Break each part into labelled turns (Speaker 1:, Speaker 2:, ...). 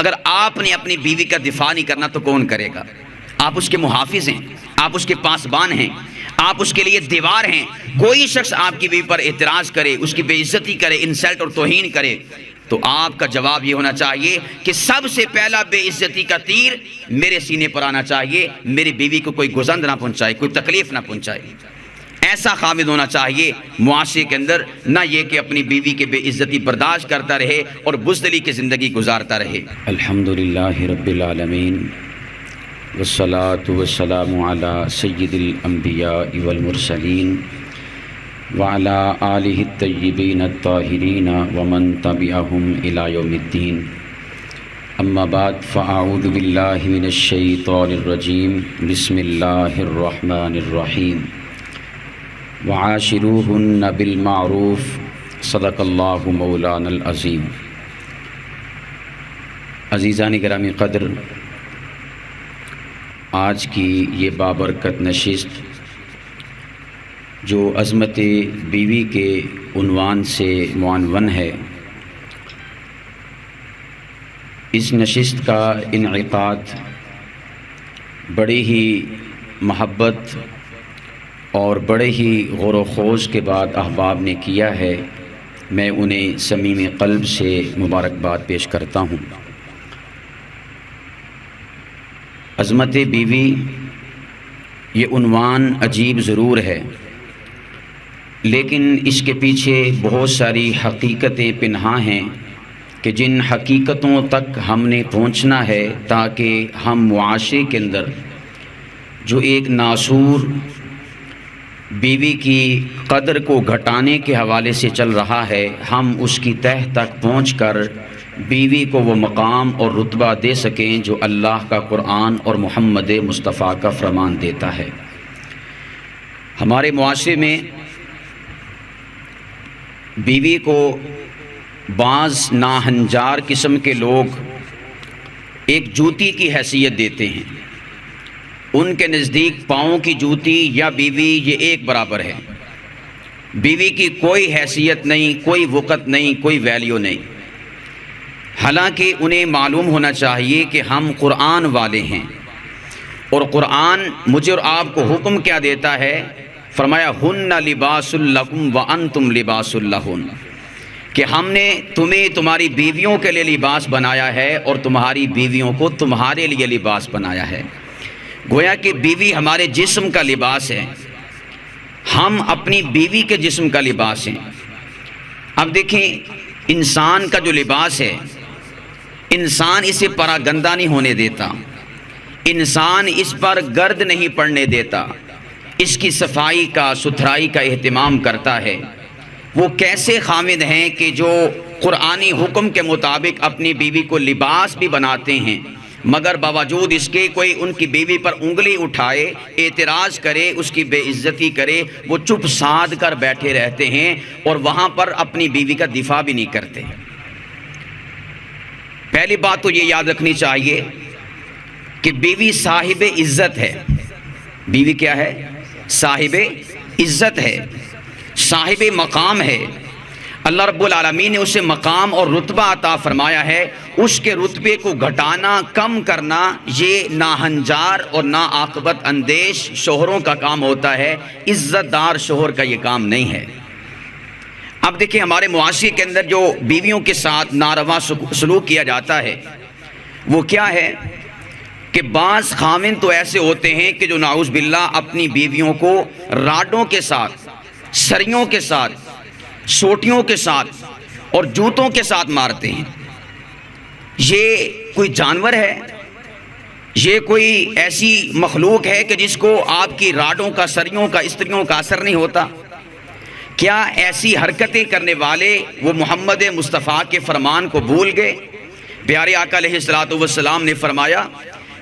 Speaker 1: اگر آپ نے اپنی بیوی کا دفاع نہیں کرنا تو کون کرے گا؟ آپ اس کے محافظ ہیں، آپ اس کے پاسبان ہیں، آپ اس کے لیے دیوار ہیں۔ کوئی شخص آپ کی بیوی پر اعتراض کرے، اس کی بے عزتی کرے، انسلٹ اور توہین کرے، تو آپ کا جواب یہ ہونا چاہیے کہ سب سے پہلا بے عزتی کا تیر میرے سینے پر آنا چاہیے، میری بیوی کو کوئی گزند نہ پہنچائے، کوئی تکلیف نہ پہنچائے۔ ایسا خامد ہونا چاہیے معاشرے کے اندر، نہ یہ کہ اپنی بیوی کے بے عزتی برداشت کرتا رہے اور بزدلی کی زندگی گزارتا رہے۔
Speaker 2: الحمدللہ رب العالمین والصلاة والسلام علی سید الانبیاء والمرسلین وعلی آلہ الطیبین الطاہرین ومن تبعہم الی یوم الدین، اما بعد فاعوذ باللہ من الشیطان الرجیم، بسم اللہ الرحمن الرحیم، وعاشروہن بالمعروف، صدق اللہ مولانا العظیم۔ عزیزان گرامی قدر، آج کی یہ بابرکت نشست جو عظمت بیوی کے عنوان سے معنون ہے، اس نشست کا انعقاد بڑی ہی محبت اور بڑے ہی غور و خوض کے بعد احباب نے کیا ہے۔ میں انہیں صمیم قلب سے مبارکباد پیش کرتا ہوں۔ عظمت بیوی یہ عنوان عجیب ضرور ہے، لیکن اس کے پیچھے بہت ساری حقیقتیں پنہاں ہیں کہ جن حقیقتوں تک ہم نے پہنچنا ہے تاکہ ہم معاشرے کے اندر جو ایک ناسور بیوی کی قدر کو گھٹانے کے حوالے سے چل رہا ہے، ہم اس کی تہ تک پہنچ کر بیوی کو وہ مقام اور رتبہ دے سکیں جو اللہ کا قرآن اور محمد مصطفیٰ کا فرمان دیتا ہے۔ ہمارے معاشرے میں بیوی کو بعض ناہنجار قسم کے لوگ ایک جوتی کی حیثیت دیتے ہیں۔ ان کے نزدیک پاؤں کی جوتی یا بیوی یہ ایک برابر ہے، بیوی کی کوئی حیثیت نہیں، کوئی وقت نہیں، کوئی ویلیو نہیں۔ حالانکہ انہیں معلوم ہونا چاہیے کہ ہم قرآن والے ہیں، اور قرآن مجھے اور آپ کو حکم کیا دیتا ہے؟ فرمایا ہن لباس لکم وانتم لباس لہن، کہ ہم نے تمہیں تمہاری بیویوں کے لیے لباس بنایا ہے اور تمہاری بیویوں کو تمہارے لیے لباس بنایا ہے۔ گویا کہ بیوی ہمارے جسم کا لباس ہے، ہم اپنی بیوی کے جسم کا لباس ہیں۔ اب دیکھیں، انسان کا جو لباس ہے، انسان اسے پراگندہ نہیں ہونے دیتا، انسان اس پر گرد نہیں پڑنے دیتا، اس کی صفائی کا، ستھرائی کا اہتمام کرتا ہے۔ وہ کیسے خامد ہیں کہ جو قرآنی حکم کے مطابق اپنی بیوی کو لباس بھی بناتے ہیں، مگر باوجود اس کے کوئی ان کی بیوی پر انگلی اٹھائے، اعتراض کرے، اس کی بے عزتی کرے، وہ چپ سادھ کر بیٹھے رہتے ہیں اور وہاں پر اپنی بیوی کا دفاع بھی نہیں کرتے۔ پہلی بات تو یہ یاد رکھنی چاہیے کہ بیوی صاحب عزت ہے۔ بیوی کیا ہے؟ صاحب عزت ہے، صاحب مقام ہے۔ اللہ رب العالمین نے اسے مقام اور رتبہ عطا فرمایا ہے۔ اس کے رتبے کو گھٹانا، کم کرنا، یہ ناہنجار اور ناعاقبت اندیش شوہروں کا کام ہوتا ہے، عزت دار شوہر کا یہ کام نہیں ہے۔ اب دیکھیں، ہمارے معاشرے کے اندر جو بیویوں کے ساتھ ناروا سلوک کیا جاتا ہے وہ کیا ہے کہ بعض خاوند تو ایسے ہوتے ہیں کہ جو نعوذ باللہ اپنی بیویوں کو راڈوں کے ساتھ، سریوں کے ساتھ، سوٹیوں کے ساتھ اور جوتوں کے ساتھ مارتے ہیں۔ یہ کوئی جانور ہے؟ یہ کوئی ایسی مخلوق ہے کہ جس کو آپ کی راڈوں کا، سریوں کا، استریوں کا اثر نہیں ہوتا؟ کیا ایسی حرکتیں کرنے والے وہ محمد مصطفیٰ کے فرمان کو بھول گئے؟ پیارے آقا علیہ الصلوۃ والسلام نے فرمایا،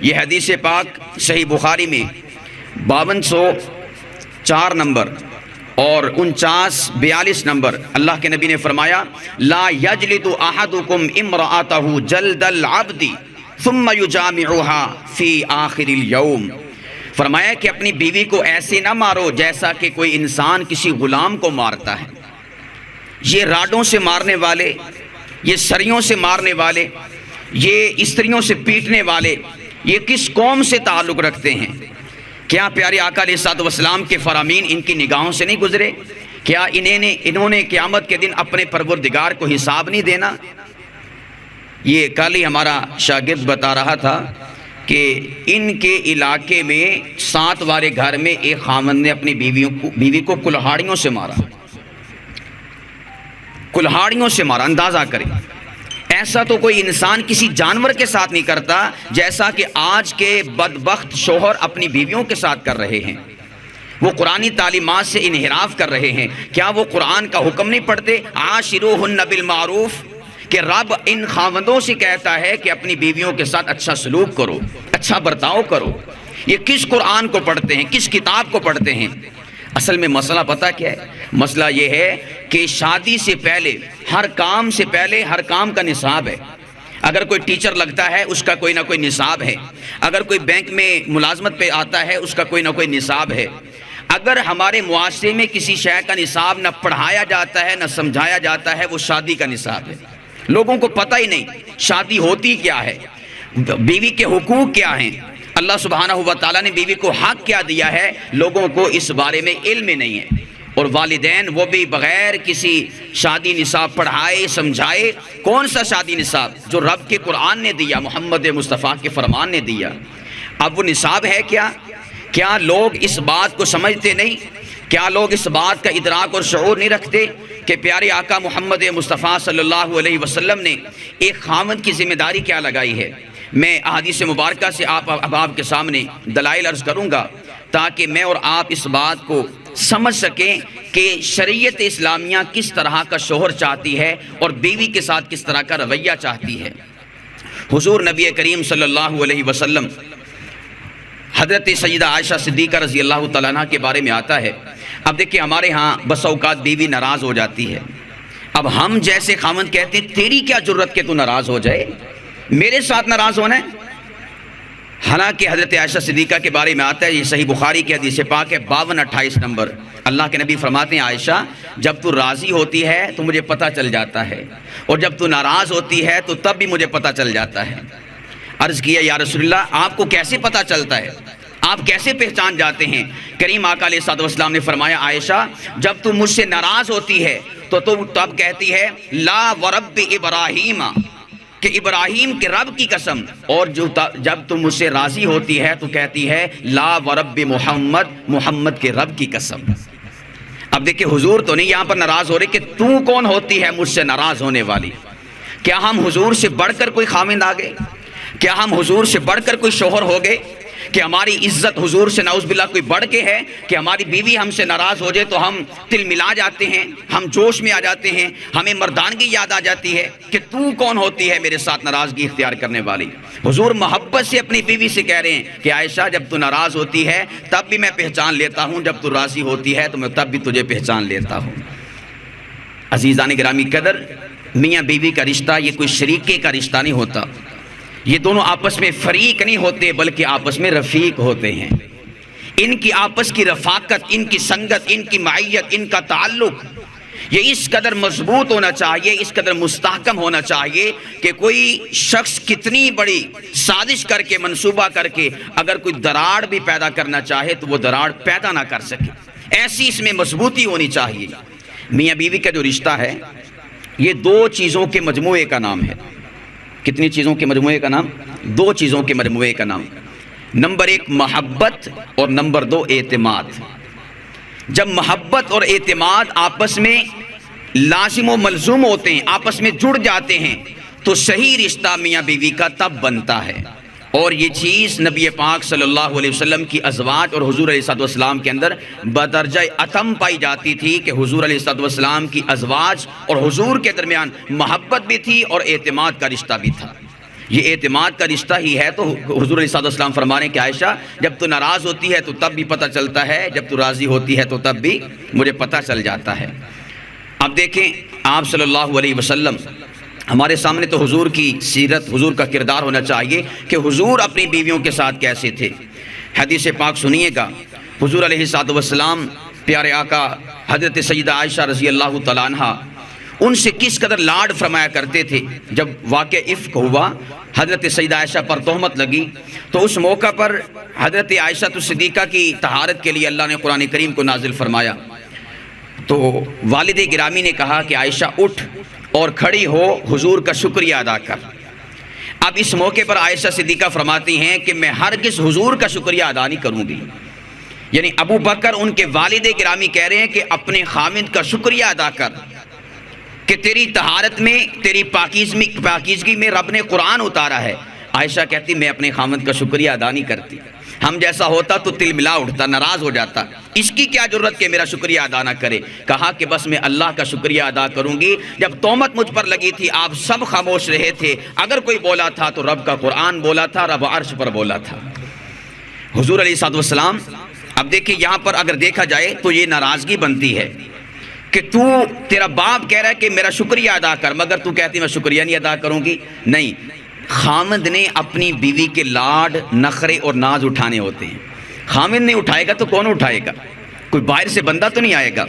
Speaker 2: یہ حدیث پاک صحیح بخاری میں 5204 نمبر اور 4942 نمبر، اللہ کے نبی نے فرمایا، لا یجلد احدکم امرأتہ جلد العبد ثم یجامعها فی آخر الیوم۔ فرمایا کہ اپنی بیوی کو ایسے نہ مارو جیسا کہ کوئی انسان کسی غلام کو مارتا ہے۔ یہ راڈوں سے مارنے والے، یہ سریوں سے مارنے والے،
Speaker 1: یہ استریوں سے پیٹنے والے یہ کس قوم سے تعلق رکھتے ہیں؟ کیا پیارے آقا علیہ الصلوۃ والسلام کے فرامین ان کی نگاہوں سے نہیں گزرے؟ کیا انہوں نے قیامت کے دن اپنے پروردگار کو حساب نہیں دینا؟ یہ کل ہی ہمارا شاگرد بتا رہا تھا کہ ان کے علاقے میں 7 والے گھر میں ایک خاوند نے اپنی بیوی کو کلہاڑیوں سے مارا، کلہاڑیوں سے مارا۔ اندازہ کریں، ایسا تو کوئی انسان کسی جانور کے ساتھ نہیں کرتا جیسا کہ آج کے بدبخت شوہر اپنی بیویوں کے ساتھ کر رہے ہیں۔ وہ قرآنی تعلیمات سے انحراف کر رہے ہیں۔ کیا وہ قرآن کا حکم نہیں پڑھتے؟ عاشروہن بالمعروف، کہ رب ان خاوندوں سے کہتا ہے کہ اپنی بیویوں کے ساتھ اچھا سلوک کرو، اچھا برتاؤ کرو۔ یہ کس قرآن کو پڑھتے ہیں، کس کتاب کو پڑھتے ہیں؟ اصل میں مسئلہ پتہ کیا ہے؟ مسئلہ یہ ہے کہ شادی سے پہلے ہر کام سے پہلے ہر کام کا نصاب ہے۔ اگر کوئی ٹیچر لگتا ہے اس کا کوئی نہ کوئی نصاب ہے، اگر کوئی بینک میں ملازمت پہ آتا ہے اس کا کوئی نہ کوئی نصاب ہے۔ اگر ہمارے معاشرے میں کسی شے کا نصاب نہ پڑھایا جاتا ہے نہ سمجھایا جاتا ہے، وہ شادی کا نصاب ہے۔ لوگوں کو پتہ ہی نہیں شادی ہوتی کیا ہے، بیوی کے حقوق کیا ہیں، اللہ سبحانہ و تعالیٰ نے بیوی کو حق کیا دیا ہے، لوگوں کو اس بارے میں علم نہیں ہے۔ اور والدین وہ بھی بغیر کسی شادی نصاب پڑھائے سمجھائے، کون سا شادی نصاب؟ جو رب کے قرآن نے دیا، محمد مصطفیٰ کے فرمان نے دیا۔ اب وہ نصاب ہے کیا؟ کیا لوگ اس بات کو سمجھتے نہیں؟ کیا لوگ اس بات کا ادراک اور شعور نہیں رکھتے کہ پیارے آقا محمد مصطفیٰ صلی اللہ علیہ وسلم نے ایک خاوند کی ذمہ داری کیا لگائی ہے؟ میں احادیث مبارکہ سے آپ کے سامنے دلائل عرض کروں گا تاکہ میں اور آپ اس بات کو سمجھ سکیں کہ شریعت اسلامیہ کس طرح کا شوہر چاہتی ہے اور بیوی کے ساتھ کس طرح کا رویہ چاہتی ہے۔ حضور نبی کریم صلی اللہ علیہ وسلم، حضرت سیدہ عائشہ صدیقہ رضی اللہ تعالیٰ عنہ کے بارے میں آتا ہے۔ اب دیکھیں ہمارے ہاں بس اوقات بیوی ناراض ہو جاتی ہے، اب ہم جیسے خاوند کہتے ہیں تیری کیا جرت کہ تو ناراض ہو جائے، میرے ساتھ ناراض ہونا ہے۔ حالانکہ حضرت عائشہ صدیقہ کے بارے میں آتا ہے، یہ صحیح بخاری کی حدیث پاک ہے 5228 نمبر، اللہ کے نبی فرماتے ہیں عائشہ جب تو راضی ہوتی ہے تو مجھے پتہ چل جاتا ہے، اور جب تو ناراض ہوتی ہے تو تب بھی مجھے پتہ چل جاتا ہے۔ عرض کیا یا رسول اللہ آپ کو کیسے پتہ چلتا ہے، آپ کیسے پہچان جاتے ہیں؟ کریم آقا علیہ الصلوۃ والسلام نے فرمایا عائشہ جب تم مجھ سے ناراض ہوتی ہے تو تم تب کہتی ہے لا ورب ابراہیم، کہ ابراہیم کے رب کی قسم، اور جب تم مجھ سے راضی ہوتی ہے تو کہتی ہے لا ورب محمد، محمد کے رب کی قسم۔ اب دیکھیں حضور تو نہیں یہاں پر ناراض ہو رہے کہ تو کون ہوتی ہے مجھ سے ناراض ہونے والی؟ کیا ہم حضور سے بڑھ کر کوئی خاوند آ گئے؟ کیا ہم حضور سے بڑھ کر کوئی شوہر ہو گئے کہ ہماری عزت حضور سے نعوذ باللہ کوئی بڑھ کے ہے کہ ہماری بیوی ہم سے ناراض ہو جائے تو ہم تل ملا جاتے ہیں، ہم جوش میں آ جاتے ہیں، ہمیں مردانگی یاد آ جاتی ہے کہ تو کون ہوتی ہے میرے ساتھ ناراضگی اختیار کرنے والی؟ حضور محبت سے اپنی بیوی سے کہہ رہے ہیں کہ عائشہ جب تو ناراض ہوتی ہے تب بھی میں پہچان لیتا ہوں، جب تو راضی ہوتی ہے تو میں تب بھی تجھے پہچان لیتا ہوں۔ عزیزان گرامی قدر، میاں بیوی کا رشتہ یہ کوئی شریکے کا رشتہ نہیں ہوتا، یہ دونوں آپس میں فریق نہیں ہوتے بلکہ آپس میں رفیق ہوتے ہیں۔ ان کی آپس کی رفاقت، ان کی سنگت، ان کی معیت، ان کا تعلق یہ اس قدر مضبوط ہونا چاہیے، اس قدر مستحکم ہونا چاہیے کہ کوئی شخص کتنی بڑی سازش کر کے منصوبہ کر کے اگر کوئی دراڑ بھی پیدا کرنا چاہے تو وہ دراڑ پیدا نہ کر سکے، ایسی اس میں مضبوطی ہونی چاہیے۔ میاں بیوی کا جو رشتہ ہے یہ 2 چیزوں کے مجموعے کا نام ہے۔ کتنی چیزوں کے مجموعے کا نام؟ 2 چیزوں کے مجموعے کا نام۔ نمبر 1 محبت اور نمبر 2 اعتماد۔ جب محبت اور اعتماد آپس میں لازم و ملزوم ہوتے ہیں، آپس میں جڑ جاتے ہیں تو صحیح رشتہ میاں بیوی کا تب بنتا ہے۔ اور یہ چیز نبی پاک صلی اللہ علیہ وسلم کی ازواج اور حضور علیہ الصلوۃ والسلام کے اندر بدرجہ اتم پائی جاتی تھی کہ حضور علیہ الصلوۃ والسلام کی ازواج اور حضور کے درمیان محبت بھی تھی اور اعتماد کا رشتہ بھی تھا۔ یہ اعتماد کا رشتہ ہی ہے تو حضور علیہ الصلوۃ والسلام فرما رہے ہیں کہ عائشہ جب تو ناراض ہوتی ہے تو تب بھی پتہ چلتا ہے، جب تو راضی ہوتی ہے تو تب بھی مجھے پتہ چل جاتا ہے۔ اب دیکھیں آپ صلی اللہ علیہ وسلم، ہمارے سامنے تو حضور کی سیرت، حضور کا کردار ہونا چاہیے کہ حضور اپنی بیویوں کے ساتھ کیسے تھے۔ حدیث پاک سنیے گا، حضور علیہ الصلوۃ والسلام پیارے آقا حضرت سیدہ عائشہ رضی اللہ تعالیٰ عنہ
Speaker 2: ان سے کس قدر لاڈ فرمایا کرتے تھے۔ جب واقعہ افک ہوا، حضرت سیدہ عائشہ پر تہمت لگی، تو اس موقع پر حضرت عائشہ صدیقہ کی طہارت کے لیے اللہ نے قرآن کریم کو نازل فرمایا۔ تو والد گرامی نے کہا کہ عائشہ اٹھ اور کھڑی ہو، حضور کا شکریہ ادا کر۔ اب اس موقع پر عائشہ صدیقہ فرماتی ہیں کہ میں ہرگز حضور کا شکریہ ادا نہیں کروں گی۔ یعنی ابو بکر ان کے والد گرامی کہہ رہے ہیں کہ اپنے خامند کا شکریہ ادا کر کہ تیری طہارت میں، تیری پاکیزگی میں رب نے قرآن اتارا ہے۔ عائشہ کہتی میں اپنے خامند کا شکریہ ادا نہیں کرتی، ہم جیسا ہوتا تو تل ملا اٹھتا، ناراض ہو جاتا، اس کی کیا ضرورت کہ میرا شکریہ ادا نہ کرے۔ کہا کہ بس میں اللہ کا شکریہ ادا کروں گی۔ جب تہمت مجھ پر لگی تھی آپ سب خاموش رہے تھے، اگر کوئی بولا تھا تو رب کا قرآن بولا تھا، رب عرش پر بولا تھا۔ حضور علیہ الصلوۃ والسلام، اب دیکھیں یہاں پر اگر دیکھا جائے تو یہ ناراضگی بنتی ہے کہ تیرا باپ کہہ رہا ہے کہ میرا شکریہ ادا کر، مگر تو کہتی میں شکریہ نہیں ادا کروں گی۔ نہیں، خامد نے اپنی بیوی کے لاڈ، نخرے اور ناز اٹھانے ہوتے ہیں۔ خامد نہیں اٹھائے گا تو کون اٹھائے گا؟ کوئی باہر سے بندہ تو نہیں آئے گا۔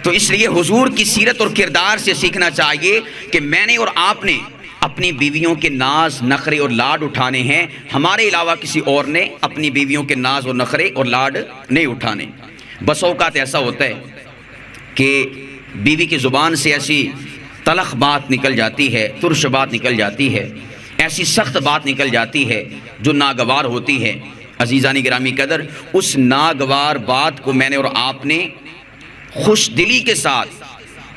Speaker 2: تو اس لیے حضور کی سیرت اور کردار سے سیکھنا چاہیے کہ میں نے اور آپ نے اپنی بیویوں کے ناز، نخرے اور لاڈ اٹھانے ہیں، ہمارے علاوہ کسی اور نے اپنی بیویوں کے ناز اور نخرے اور لاڈ نہیں اٹھانے۔ بس اوقات ایسا ہوتا ہے کہ بیوی کی زبان سے ایسی تلخ بات نکل جاتی ہے، ترش بات نکل جاتی ہے، ایسی سخت بات نکل جاتی ہے جو ناگوار ہوتی ہے۔ عزیزان گرامی قدر، اس ناگوار بات کو میں نے اور آپ نے خوش دلی کے ساتھ،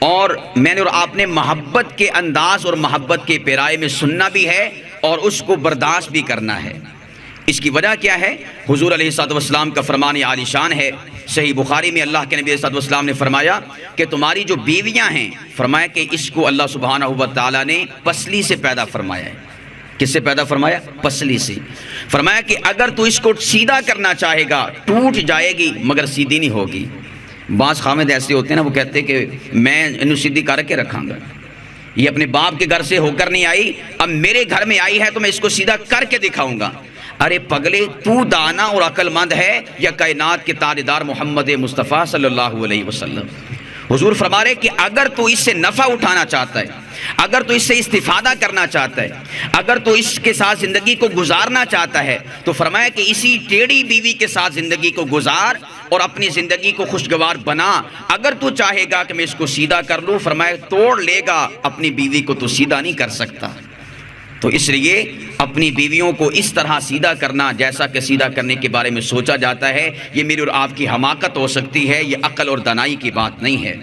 Speaker 2: اور میں نے اور آپ نے محبت کے انداز اور محبت کے پیرائے میں سننا بھی ہے اور اس کو برداشت بھی کرنا ہے۔ اس کی وجہ کیا ہے؟ حضور علیہ الصلوۃ والسلام کا فرمان عالی شان ہے۔ صحیح بخاری میں اللہ کے نبی علیہ الصلوۃ والسلام نے فرمایا کہ تمہاری جو بیویاں ہیں، فرمایا کہ اس کو اللہ سبحانہ و تعالیٰ نے پسلی سے پیدا فرمایا ہے۔ کس سے پیدا فرمایا؟ پسلی سے۔ فرمایا کہ اگر تو اس کو سیدھا کرنا چاہے گا ٹوٹ جائے گی مگر سیدھی نہیں ہوگی۔ بعض خامد ایسے ہوتے ہیں نا، وہ کہتے ہیں کہ میں انہوں سیدھی کر کے رکھاں گا، یہ اپنے باپ کے گھر سے ہو کر نہیں آئی، اب میرے گھر میں آئی ہے تو میں اس کو سیدھا کر کے دکھاؤں گا۔ ارے پگلے، تو دانا اور عقل مند ہے یا کائنات کے تاجدار محمد مصطفیٰ صلی اللہ علیہ وسلم؟ حضور فرما رہے کہ اگر تو اس سے نفع اٹھانا چاہتا ہے، اگر تو اس سے استفادہ کرنا چاہتا ہے، اگر تو اس کے ساتھ زندگی کو گزارنا چاہتا ہے، تو فرمایا کہ اسی ٹیڑھی بیوی کے ساتھ زندگی کو گزار اور اپنی زندگی کو خوشگوار بنا۔ اگر تو چاہے گا کہ میں اس کو سیدھا کر لوں، فرمایا توڑ لے گا، اپنی بیوی کو تو سیدھا نہیں کر سکتا۔ تو اس لیے اپنی بیویوں کو اس طرح سیدھا کرنا جیسا کہ سیدھا کرنے کے بارے میں سوچا جاتا ہے، یہ میری اور آپ کی حماقت ہو سکتی ہے، یہ عقل اور دانائی کی بات نہیں ہے۔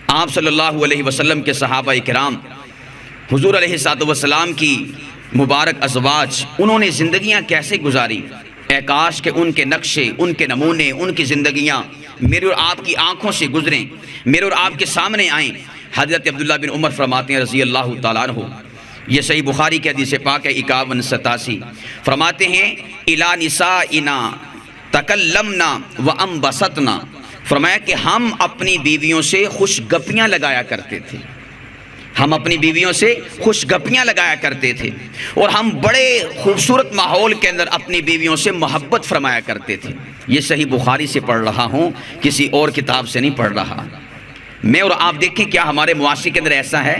Speaker 2: آپ صلی اللہ علیہ وسلم کے صحابہ کرام، حضور علیہ الصلوۃ والسلام کی مبارک ازواج، انہوں نے زندگیاں کیسے گزاری؟ اے کاش کہ ان کے نقشے، ان کے نمونے، ان کی زندگیاں میرے اور آپ کی آنکھوں سے گزریں، میرے اور آپ کے سامنے آئیں۔ حضرت عبداللہ بن عمر فرماتے ہیں رضی اللہ تعالیٰ عنہ، یہ صحیح بخاری کی حدیث پاک ہے 5187، فرماتے ہیں الا نسائنا تکلمنا وانبسطنا، فرمایا کہ ہم اپنی بیویوں سے خوش گپیاں لگایا کرتے تھے، ہم اپنی بیویوں سے خوش گپیاں لگایا کرتے تھے، اور ہم بڑے خوبصورت ماحول کے اندر اپنی بیویوں سے محبت فرمایا کرتے تھے۔ یہ صحیح بخاری سے پڑھ رہا ہوں، کسی اور کتاب سے نہیں پڑھ رہا۔ میں اور آپ دیکھیں کیا ہمارے معاشرے کے اندر ایسا ہے؟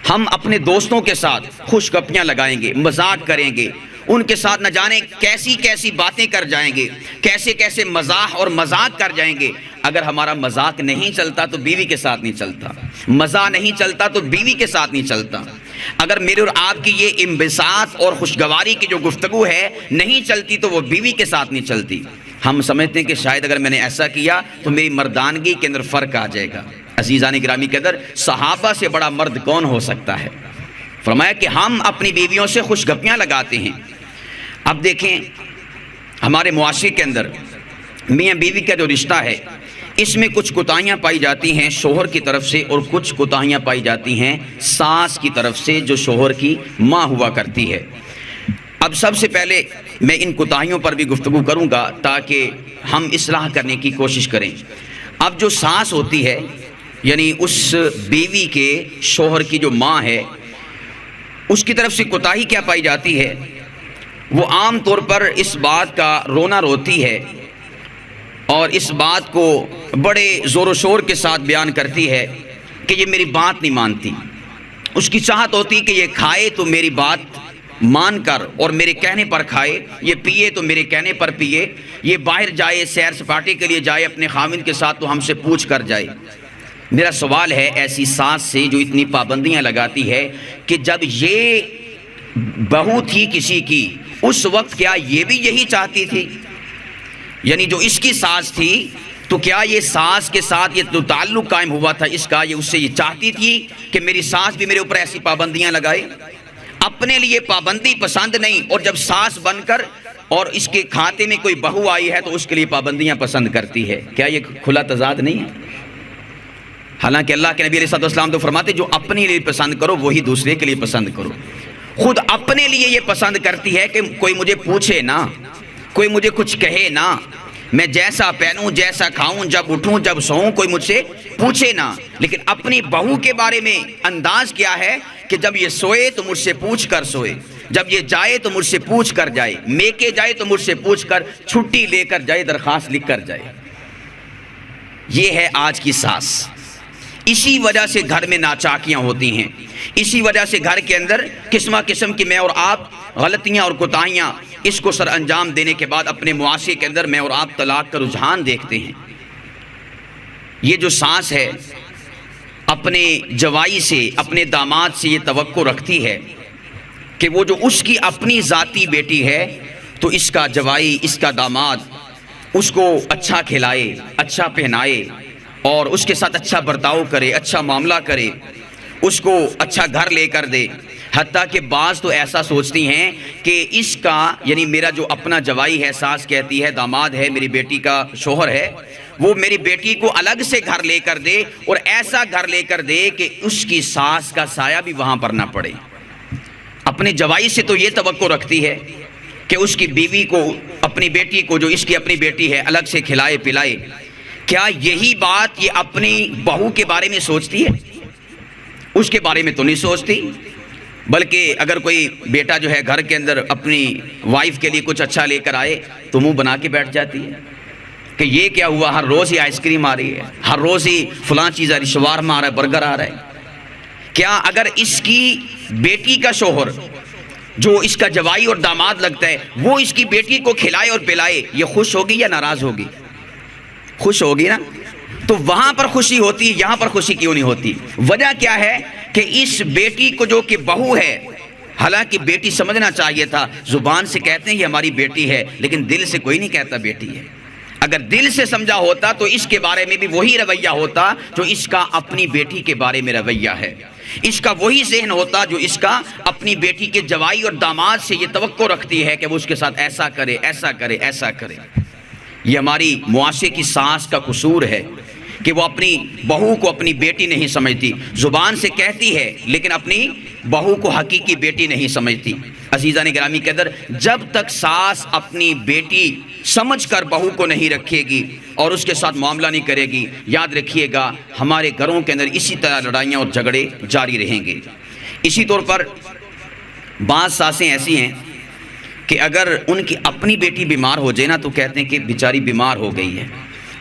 Speaker 2: ہم اپنے دوستوں کے ساتھ خوش گپیاں لگائیں گے، مذاق کریں گے، ان کے ساتھ نہ جانے کیسی کیسی باتیں کر جائیں گے، کیسے کیسے مزاح اور مذاق کر جائیں گے۔ اگر ہمارا مذاق نہیں چلتا تو بیوی کے ساتھ نہیں چلتا، مزاح نہیں چلتا تو بیوی کے ساتھ نہیں چلتا۔ اگر میرے اور آپ کی یہ انبساط اور خوشگواری کی جو گفتگو ہے نہیں چلتی تو وہ بیوی کے ساتھ نہیں چلتی۔ ہم سمجھتے ہیں کہ شاید اگر میں نے ایسا کیا تو میری مردانگی کے اندر فرق آ جائے گا۔ عزیزان گرامی کے اندر صحابہ سے بڑا مرد کون ہو سکتا ہے؟ فرمایا کہ ہم اپنی بیویوں سے خوش گپیاں لگاتے ہیں۔ اب دیکھیں ہمارے معاشرے کے اندر میاں بیوی کا جو رشتہ ہے، اس میں کچھ کوتاہیاں پائی جاتی ہیں شوہر کی طرف سے، اور کچھ کوتاہیاں پائی جاتی ہیں ساس کی طرف سے جو شوہر کی ماں ہوا کرتی ہے۔ اب سب سے پہلے میں ان کوتاہیوں پر بھی گفتگو کروں گا تاکہ ہم اصلاح کرنے کی کوشش کریں۔ اب جو ساس ہوتی ہے، یعنی اس بیوی کے شوہر کی جو ماں ہے، اس کی طرف سے کوتاہی کیا پائی جاتی ہے؟ وہ عام طور پر اس بات کا رونا روتی ہے اور اس بات کو بڑے زور و شور کے ساتھ بیان کرتی ہے کہ یہ میری بات نہیں مانتی، اس کی چاہت ہوتی کہ یہ کھائے تو میری بات مان کر اور میرے کہنے پر کھائے، یہ پیے تو میرے کہنے پر پیے، یہ باہر جائے سیر سپاٹے کے لیے جائے اپنے خاوند کے ساتھ تو ہم سے پوچھ کر جائے۔ میرا سوال ہے ایسی ساس سے جو اتنی پابندیاں لگاتی ہے کہ جب یہ بہو تھی کسی کی اس وقت کیا یہ بھی یہی چاہتی تھی؟ یعنی جو اس کی ساس تھی تو کیا یہ ساس کے ساتھ یہ جو تعلق قائم ہوا تھا اس کا، یہ اس سے یہ چاہتی تھی کہ میری ساس بھی میرے اوپر ایسی پابندیاں لگائے؟ اپنے لیے پابندی پسند نہیں، اور جب ساس بن کر اور اس کے کھاتے میں کوئی بہو آئی ہے تو اس کے لیے پابندیاں پسند کرتی ہے۔ کیا یہ کھلا تضاد نہیں ہے؟ حالانکہ اللہ کے نبی علیہ الصلوۃ والسلام تو فرماتے جو اپنے لیے پسند کرو وہی دوسرے کے لیے پسند کرو۔ خود اپنے لیے یہ پسند کرتی ہے کہ کوئی مجھے پوچھے نہ، کوئی مجھے کچھ کہے نہ، میں جیسا پہنوں جیسا کھاؤں جب اٹھوں جب سوؤں کوئی مجھ سے پوچھے نہ۔ لیکن اپنی بہو کے بارے میں انداز کیا ہے کہ جب یہ سوئے تو مجھ سے پوچھ کر سوئے، جب یہ جائے تو مجھ سے پوچھ کر جائے، میکے جائے تو مجھ سے پوچھ کر چھٹی لے کر جائے، درخواست لکھ کر جائے۔ یہ ہے آج کی ساس۔ اسی وجہ سے گھر میں ناچاکیاں ہوتی ہیں، اسی وجہ سے گھر کے اندر قسمہ قسم کی میں اور آپ غلطیاں اور کوتاہیاں اس کو سر انجام دینے کے بعد اپنے معاشرے کے اندر میں اور آپ طلاق کا رجحان دیکھتے ہیں۔ یہ جو ساس ہے اپنے جوائی سے اپنے داماد سے یہ توقع رکھتی ہے کہ وہ جو اس کی اپنی ذاتی بیٹی ہے تو اس کا جوائی اس کا داماد اس کو اچھا کھلائے اچھا پہنائے اور اس کے ساتھ اچھا برتاؤ کرے، اچھا معاملہ کرے، اس کو اچھا گھر لے کر دے۔ حتیٰ کہ بعض تو ایسا سوچتی ہیں کہ اس کا یعنی میرا جو اپنا جوائی ہے، ساس کہتی ہے داماد ہے میری بیٹی کا شوہر ہے، وہ میری بیٹی کو الگ سے گھر لے کر دے اور ایسا گھر لے کر دے کہ اس کی ساس کا سایہ بھی وہاں پر نہ پڑے۔ اپنے جوائی سے تو یہ توقع رکھتی ہے کہ اس کی بیوی کو اپنی بیٹی کو جو اس کی اپنی بیٹی ہے الگ سے کھلائے پلائے۔ کیا یہی بات یہ اپنی بہو کے بارے میں سوچتی ہے؟ اس کے بارے میں تو نہیں سوچتی، بلکہ اگر کوئی بیٹا جو ہے گھر کے اندر اپنی وائف کے لیے کچھ اچھا لے کر آئے تو منہ بنا کے بیٹھ جاتی ہے کہ یہ کیا ہوا، ہر روز ہی آئس کریم آ رہی ہے، ہر روز ہی فلاں چیز آ رہی، شوارما آ رہا ہے، برگر آ رہا ہے۔ کیا اگر اس کی بیٹی کا شوہر جو اس کا جوائی اور داماد لگتا ہے وہ اس کی بیٹی کو کھلائے اور پلائے، یہ خوش ہوگی یا ناراض ہوگی؟ خوش ہوگی نا۔ تو وہاں پر خوشی ہوتی، یہاں پر خوشی کیوں نہیں ہوتی؟ وجہ کیا ہے کہ اس بیٹی کو جو کہ بہو ہے، حالانکہ بیٹی سمجھنا چاہیے تھا، زبان سے کہتے ہیں یہ ہماری بیٹی ہے لیکن دل سے کوئی نہیں کہتا بیٹی ہے۔ اگر دل سے سمجھا ہوتا تو اس کے بارے میں بھی وہی رویہ ہوتا جو اس کا اپنی بیٹی کے بارے میں رویہ ہے، اس کا وہی ذہن ہوتا جو اس کا اپنی بیٹی کے جوائی اور داماد سے یہ توقع رکھتی ہے کہ وہ اس کے ساتھ ایسا کرے ایسا کرے ایسا کرے۔ یہ ہماری معاشرے کی ساس کا قصور ہے کہ وہ اپنی بہو کو اپنی بیٹی نہیں سمجھتی، زبان سے کہتی ہے لیکن اپنی بہو کو حقیقی بیٹی نہیں سمجھتی۔ عزیزان گرامی کے اندر جب تک ساس اپنی بیٹی سمجھ کر بہو کو نہیں رکھے گی اور اس کے ساتھ معاملہ نہیں کرے گی، یاد رکھیے گا ہمارے گھروں کے اندر اسی طرح لڑائیاں اور جھگڑے جاری رہیں گے۔ اسی طور پر بعض ساسیں ایسی ہیں کہ اگر ان کی اپنی بیٹی بیمار ہو جائے نا تو کہتے ہیں کہ بیچاری بیمار ہو گئی ہے،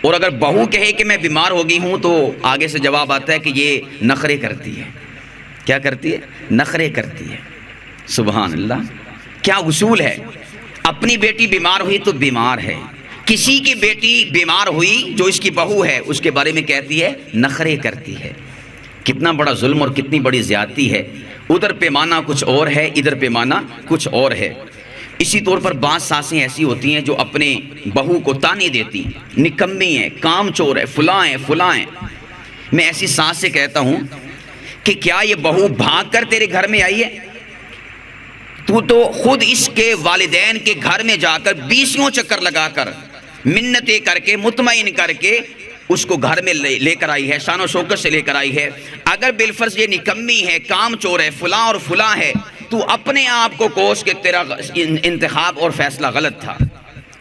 Speaker 2: اور اگر بہو کہے کہ میں بیمار ہو گئی ہوں تو آگے سے جواب آتا ہے کہ یہ نخرے کرتی ہے۔ کیا کرتی ہے؟ نخرے کرتی ہے۔ سبحان اللہ، کیا اصول ہے! اپنی بیٹی بیمار ہوئی تو بیمار ہے، کسی کی بیٹی بیمار ہوئی جو اس کی بہو ہے اس کے بارے میں کہتی ہے نخرے کرتی ہے۔ کتنا بڑا ظلم اور کتنی بڑی زیادتی ہے! ادھر پیمانہ کچھ اور ہے، ادھر پیمانہ کچھ اور ہے۔ اسی طور پر بعض ساسیں ایسی ہوتی ہیں جو اپنے بہو کو تانے دیتی ہیں، نکمی ہے، کام چور ہے، فلاں ہے فلاں ہے۔ میں ایسی ساس سے کہتا ہوں کہ کیا یہ بہو بھاگ کر تیرے گھر میں آئی ہے؟ تو خود اس کے والدین کے گھر میں جا کر 20 چکر لگا کر منتیں کر کے مطمئن کر کے اس کو گھر میں لے کر آئی ہے، شان و شوکت سے لے کر آئی ہے۔ اگر بالفرض یہ نکمی ہے، کام چور ہے، فلاں اور فلاں ہے، تو اپنے آپ کو کوس کہ تیرا انتخاب اور فیصلہ غلط تھا،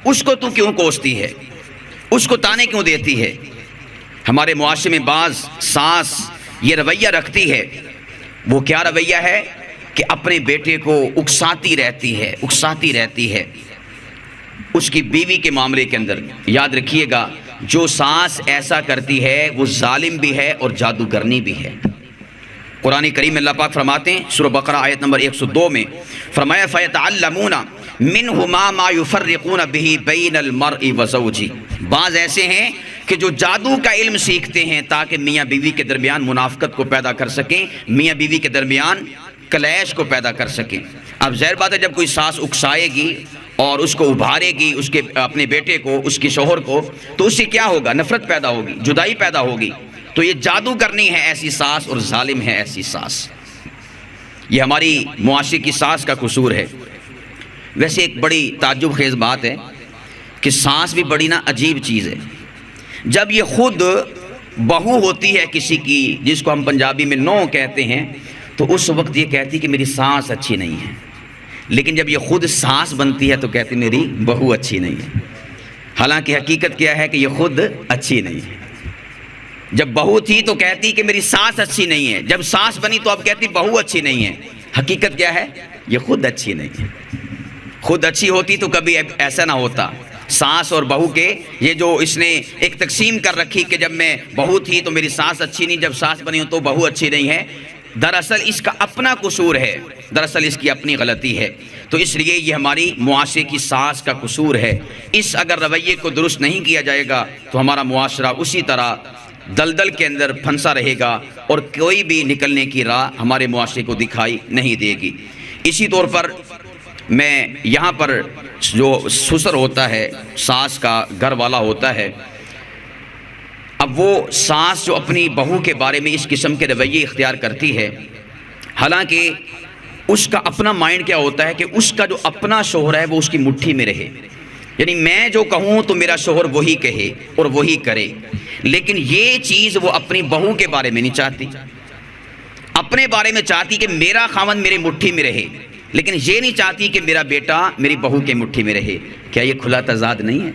Speaker 2: اس کو تو کیوں کوستی ہے، اس کو تانے کیوں دیتی ہے؟ ہمارے معاشرے میں بعض ساس یہ رویہ رکھتی ہے، وہ کیا رویہ ہے کہ اپنے بیٹے کو اکساتی رہتی ہے اس کی بیوی کے معاملے کے اندر۔ یاد رکھیے گا جو ساس ایسا کرتی ہے وہ ظالم بھی ہے اور جادوگرنی بھی ہے۔ قرآن کریم میں اللہ پاک فرماتے ہیں سورہ بقرہ آیت نمبر 102 میں فرمایا فَيَتَعَلَّمُونَ مِنْهُمَا مَا يُفَرِّقُونَ بِهِ بَيْنَ الْمَرْءِ وَزَوْجِهِ، بعض ایسے ہیں کہ جو جادو کا علم سیکھتے ہیں تاکہ میاں بیوی کے درمیان منافقت کو پیدا کر سکیں، میاں بیوی کے درمیان کلیش کو پیدا کر سکیں۔ اب ظاہر بات ہے جب کوئی ساس اکسائے گی اور اس کو ابھارے گی، اس کے اپنے بیٹے کو، اس کے شوہر کو، تو اس سے کیا ہوگا؟ نفرت پیدا ہوگی، جدائی پیدا ہوگی۔ تو یہ جادو کرنی ہے ایسی ساس اور ظالم ہے ایسی ساس۔ یہ ہماری معاشرے کی ساس کا قصور ہے۔ ویسے ایک بڑی تعجب خیز بات ہے کہ ساس بھی بڑی نا عجیب چیز ہے۔ جب یہ خود بہو ہوتی ہے کسی کی، جس کو ہم پنجابی میں نو کہتے ہیں، تو اس وقت یہ کہتی کہ میری ساس اچھی نہیں ہے، لیکن جب یہ خود ساس بنتی ہے تو کہتی میری بہو اچھی نہیں ہے۔ حالانکہ حقیقت کیا ہے کہ یہ خود اچھی نہیں ہے۔ جب بہو تھی تو کہتی کہ میری ساس اچھی نہیں ہے، جب ساس بنی تو اب کہتی بہو اچھی نہیں ہے۔ حقیقت کیا ہے؟ یہ خود اچھی نہیں ہے۔ خود اچھی ہوتی تو کبھی ایسا نہ ہوتا۔ ساس اور بہو کے یہ جو اس نے ایک تقسیم کر رکھی کہ جب میں بہو تھی تو میری ساس اچھی نہیں، جب ساس بنی ہوں تو بہو اچھی نہیں ہے، دراصل اس کا اپنا قصور ہے، دراصل اس کی اپنی غلطی ہے۔ تو اس لیے یہ ہماری معاشرے کی ساس کا قصور ہے۔ اس اگر رویے کو درست نہیں کیا جائے گا تو ہمارا معاشرہ اسی طرح دلدل کے اندر پھنسا رہے گا اور کوئی بھی نکلنے کی راہ ہمارے معاشرے کو دکھائی نہیں دے گی۔ اسی طور پر میں یہاں پر جو سسر ہوتا ہے، ساس کا گھر والا ہوتا ہے، اب وہ ساس جو اپنی بہو کے بارے میں اس قسم کے رویے اختیار کرتی ہے، حالانکہ اس کا اپنا مائنڈ کیا ہوتا ہے کہ اس کا جو اپنا شوہر ہے وہ اس کی مٹھی میں رہے، یعنی میں جو کہوں تو میرا شوہر وہی کہے اور وہی کرے۔ لیکن یہ چیز وہ اپنی بہو کے بارے میں نہیں چاہتی، اپنے بارے میں چاہتی کہ میرا خاوند میری مٹھی میں رہے، لیکن یہ نہیں چاہتی کہ میرا بیٹا میری بہو کے مٹھی میں رہے۔ کیا یہ کھلا تضاد نہیں ہے؟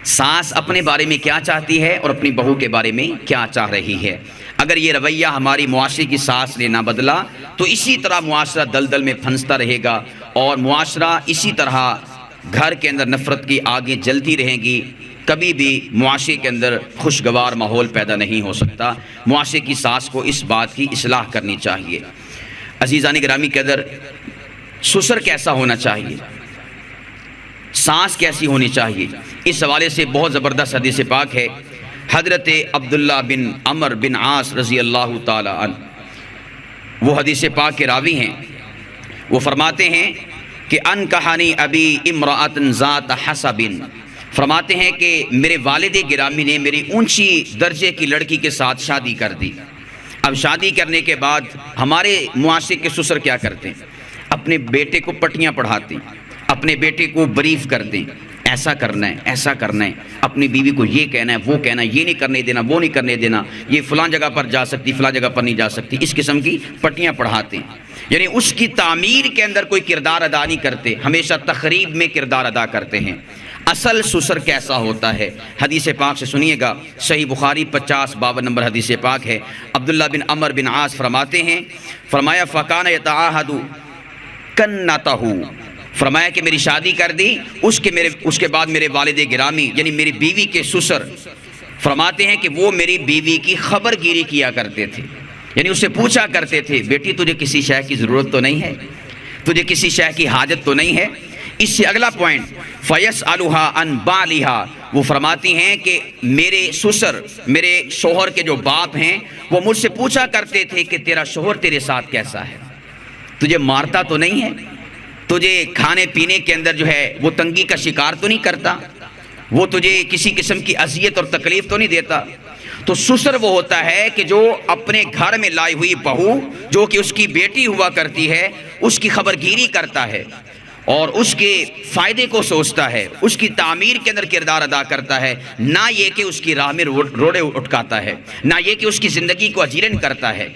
Speaker 2: ساس اپنے بارے میں کیا چاہتی ہے اور اپنی بہو کے بارے میں کیا چاہ رہی ہے۔ اگر یہ رویہ ہماری معاشرے کی ساس نے نہ بدلا تو اسی طرح معاشرہ دلدل میں پھنستا رہے گا اور معاشرہ اسی طرح گھر کے اندر نفرت کی آگیں جلتی رہیں گی، کبھی بھی معاشرے کے اندر خوشگوار ماحول پیدا نہیں ہو سکتا۔ معاشرے کی ساس کو اس بات کی اصلاح کرنی چاہیے۔ عزیزان گرامی کے اندر سسر کیسا ہونا چاہیے، ساس کیسی ہونی چاہیے، اس حوالے سے بہت زبردست حدیث پاک ہے۔ حضرت عبداللہ بن عمر بن عاص رضی اللہ تعالی عنہ وہ حدیث پاک کے راوی ہیں۔ وہ فرماتے ہیں کہ ان کہانی ابی امرأۃ ذات حسب، فرماتے ہیں کہ میرے والد گرامی نے میری اونچی درجے کی لڑکی کے ساتھ شادی کر دی۔ اب شادی کرنے کے بعد ہمارے معاشرے کے سسر کیا کرتے ہیں؟ اپنے بیٹے کو پٹیاں پڑھاتے ہیں، اپنے بیٹے کو بریف کرتے ہیں، ایسا کرنا ہے، ایسا کرنا ہے، اپنی بیوی کو یہ کہنا ہے، وہ کہنا ہے، یہ نہیں کرنے دینا، وہ نہیں کرنے دینا، یہ فلاں جگہ پر جا سکتی، فلاں جگہ پر نہیں جا سکتی، اس قسم کی پٹیاں پڑھاتے ہیں۔ یعنی اس کی تعمیر کے اندر کوئی کردار ادا نہیں کرتے، ہمیشہ تخریب میں کردار ادا کرتے ہیں۔ اصل سسر کیسا ہوتا ہے؟ حدیث پاک سے سنیے گا، صحیح بخاری 5052 نمبر حدیث پاک ہے۔ عبداللہ بن عمر بن عاص فرماتے ہیں، فرمایا فَكَانَ يَتَعَاهَدُ كَنَّتَهُ، فرمایا کہ میری شادی کر دی، اس کے بعد میرے والد گرامی یعنی میری بیوی کے سسر فرماتے ہیں کہ وہ میری بیوی کی خبر گیری کیا کرتے تھے، یعنی اس سے پوچھا کرتے تھے بیٹی تجھے کسی شے کی ضرورت تو نہیں ہے، تجھے کسی شے کی حاجت تو نہیں ہے۔ اس سے اگلا پوائنٹ فَيَسْأَلُهَا عَنْ بَالِهَا، وہ فرماتی ہیں کہ میرے سسر، میرے شوہر کے جو باپ ہیں، وہ مجھ سے پوچھا کرتے تھے کہ تیرا شوہر تیرے ساتھ کیسا ہے، تجھے مارتا تو نہیں ہے، تجھے کھانے پینے کے اندر جو ہے وہ تنگی کا شکار تو نہیں کرتا، وہ تجھے کسی قسم کی اذیت اور تکلیف تو نہیں دیتا۔ تو سسر وہ ہوتا ہے کہ جو اپنے گھر میں لائی ہوئی بہو جو کہ اس کی بیٹی ہوا کرتی ہے، اس کی خبر گیری کرتا ہے اور اس کے فائدے کو سوچتا ہے، اس کی تعمیر کے اندر کردار ادا کرتا ہے، نہ یہ کہ اس کی راہ میں روڑے اٹکاتا ہے، نہ یہ کہ اس کی زندگی کو اجیرن کرتا ہے۔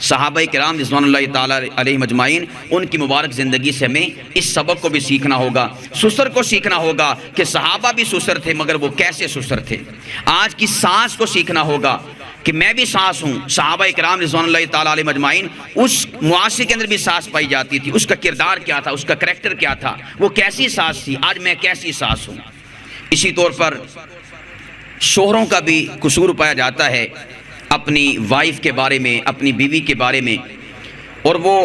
Speaker 2: صحابہ کرام رضوان اللہ تعالیٰ علیہ مجمعین، ان کی مبارک زندگی سے ہمیں اس سبق کو بھی سیکھنا ہوگا، سسر کو سیکھنا ہوگا کہ صحابہ بھی سسر تھے مگر وہ کیسے سسر تھے۔ آج کی ساس کو سیکھنا ہوگا کہ میں بھی ساس ہوں، صحابہ کرام رضوان اللہ تعالیٰ علیہ مجمعین اس معاشرے کے اندر بھی ساس پائی جاتی تھی، اس کا کردار کیا تھا، اس کا کریکٹر کیا تھا، وہ کیسی ساس تھی، آج میں کیسی ساس ہوں۔ اسی طور پر شوہروں کا بھی قصور پایا جاتا ہے اپنی وائف کے بارے میں، اپنی بیوی کے بارے میں، اور وہ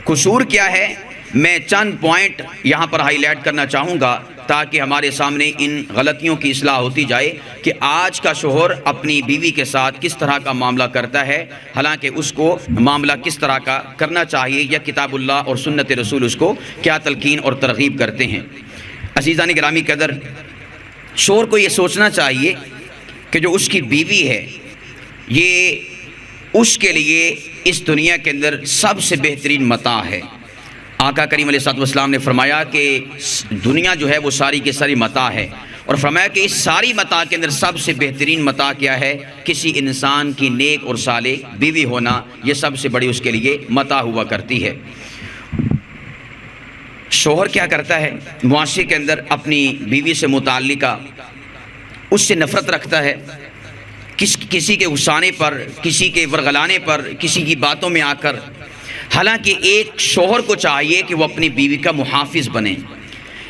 Speaker 2: قصور کیا ہے؟ میں چند پوائنٹ یہاں پر ہائی لائٹ کرنا چاہوں گا تاکہ ہمارے سامنے ان غلطیوں کی اصلاح ہوتی جائے کہ آج کا شوہر اپنی بیوی کے ساتھ کس طرح کا معاملہ کرتا ہے، حالانکہ اس کو معاملہ کس طرح کا کرنا چاہیے، یا کتاب اللہ اور سنت رسول اس کو کیا تلقین اور ترغیب کرتے ہیں۔ عزیزان گرامی قدر، شوہر کو یہ سوچنا چاہیے کہ جو اس کی بیوی ہے یہ اس کے لیے اس دنیا کے اندر سب سے بہترین متاع ہے۔ آقا کریم علیہ الصلوۃ والسلام نے فرمایا کہ دنیا جو ہے وہ ساری کی ساری متاع ہے، اور فرمایا کہ اس ساری متاع کے اندر سب سے بہترین متاع کیا ہے؟ کسی انسان کی نیک اور صالح بیوی ہونا، یہ سب سے بڑی اس کے لیے متاع ہوا کرتی ہے۔ شوہر کیا کرتا ہے معاشرے کے اندر؟ اپنی بیوی سے متعلقہ اس سے نفرت رکھتا ہے، کسی کے غصانے پر، کسی کے ورغلانے پر، کسی کی باتوں میں آ کر۔ حالانکہ ایک شوہر کو چاہیے کہ وہ اپنی بیوی کا محافظ بنے،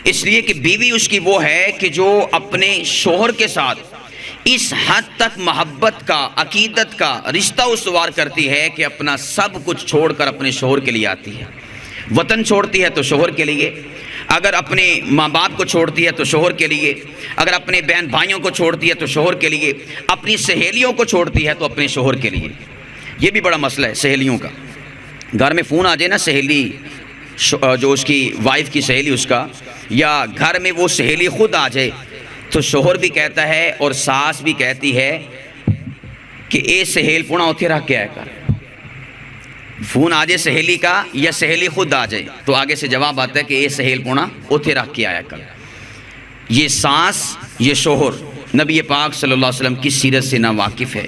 Speaker 2: اس لیے کہ بیوی اس کی وہ ہے کہ جو اپنے شوہر کے ساتھ اس حد تک محبت کا، عقیدت کا رشتہ استوار کرتی ہے کہ اپنا سب کچھ چھوڑ کر اپنے شوہر کے لیے آتی ہے۔ وطن چھوڑتی ہے تو شوہر کے لیے، اگر اپنے ماں باپ کو چھوڑتی ہے تو شوہر کے لیے، اگر اپنے بہن بھائیوں کو چھوڑتی ہے تو شوہر کے لیے، اپنی سہیلیوں کو چھوڑتی ہے تو اپنے شوہر کے لیے۔ یہ بھی بڑا مسئلہ ہے سہیلیوں کا۔ گھر میں فون آ جائے نا سہیلی، جو اس کی وائف کی سہیلی اس کا، یا گھر میں وہ سہیلی خود آ جائے تو شوہر بھی کہتا ہے اور ساس بھی کہتی ہے کہ اے سہیل پونا اتھے رکھ کے آیا کر۔ فون آ جائے سہیلی کا یا سہیلی خود آ جائے تو آگے سے جواب آتا ہے کہ اے سہیل پونا اتھے رکھ کے آیا کر۔ یہ ساس، یہ شوہر نبی پاک صلی اللہ علیہ وسلم کی سیرت سے نا واقف ہے۔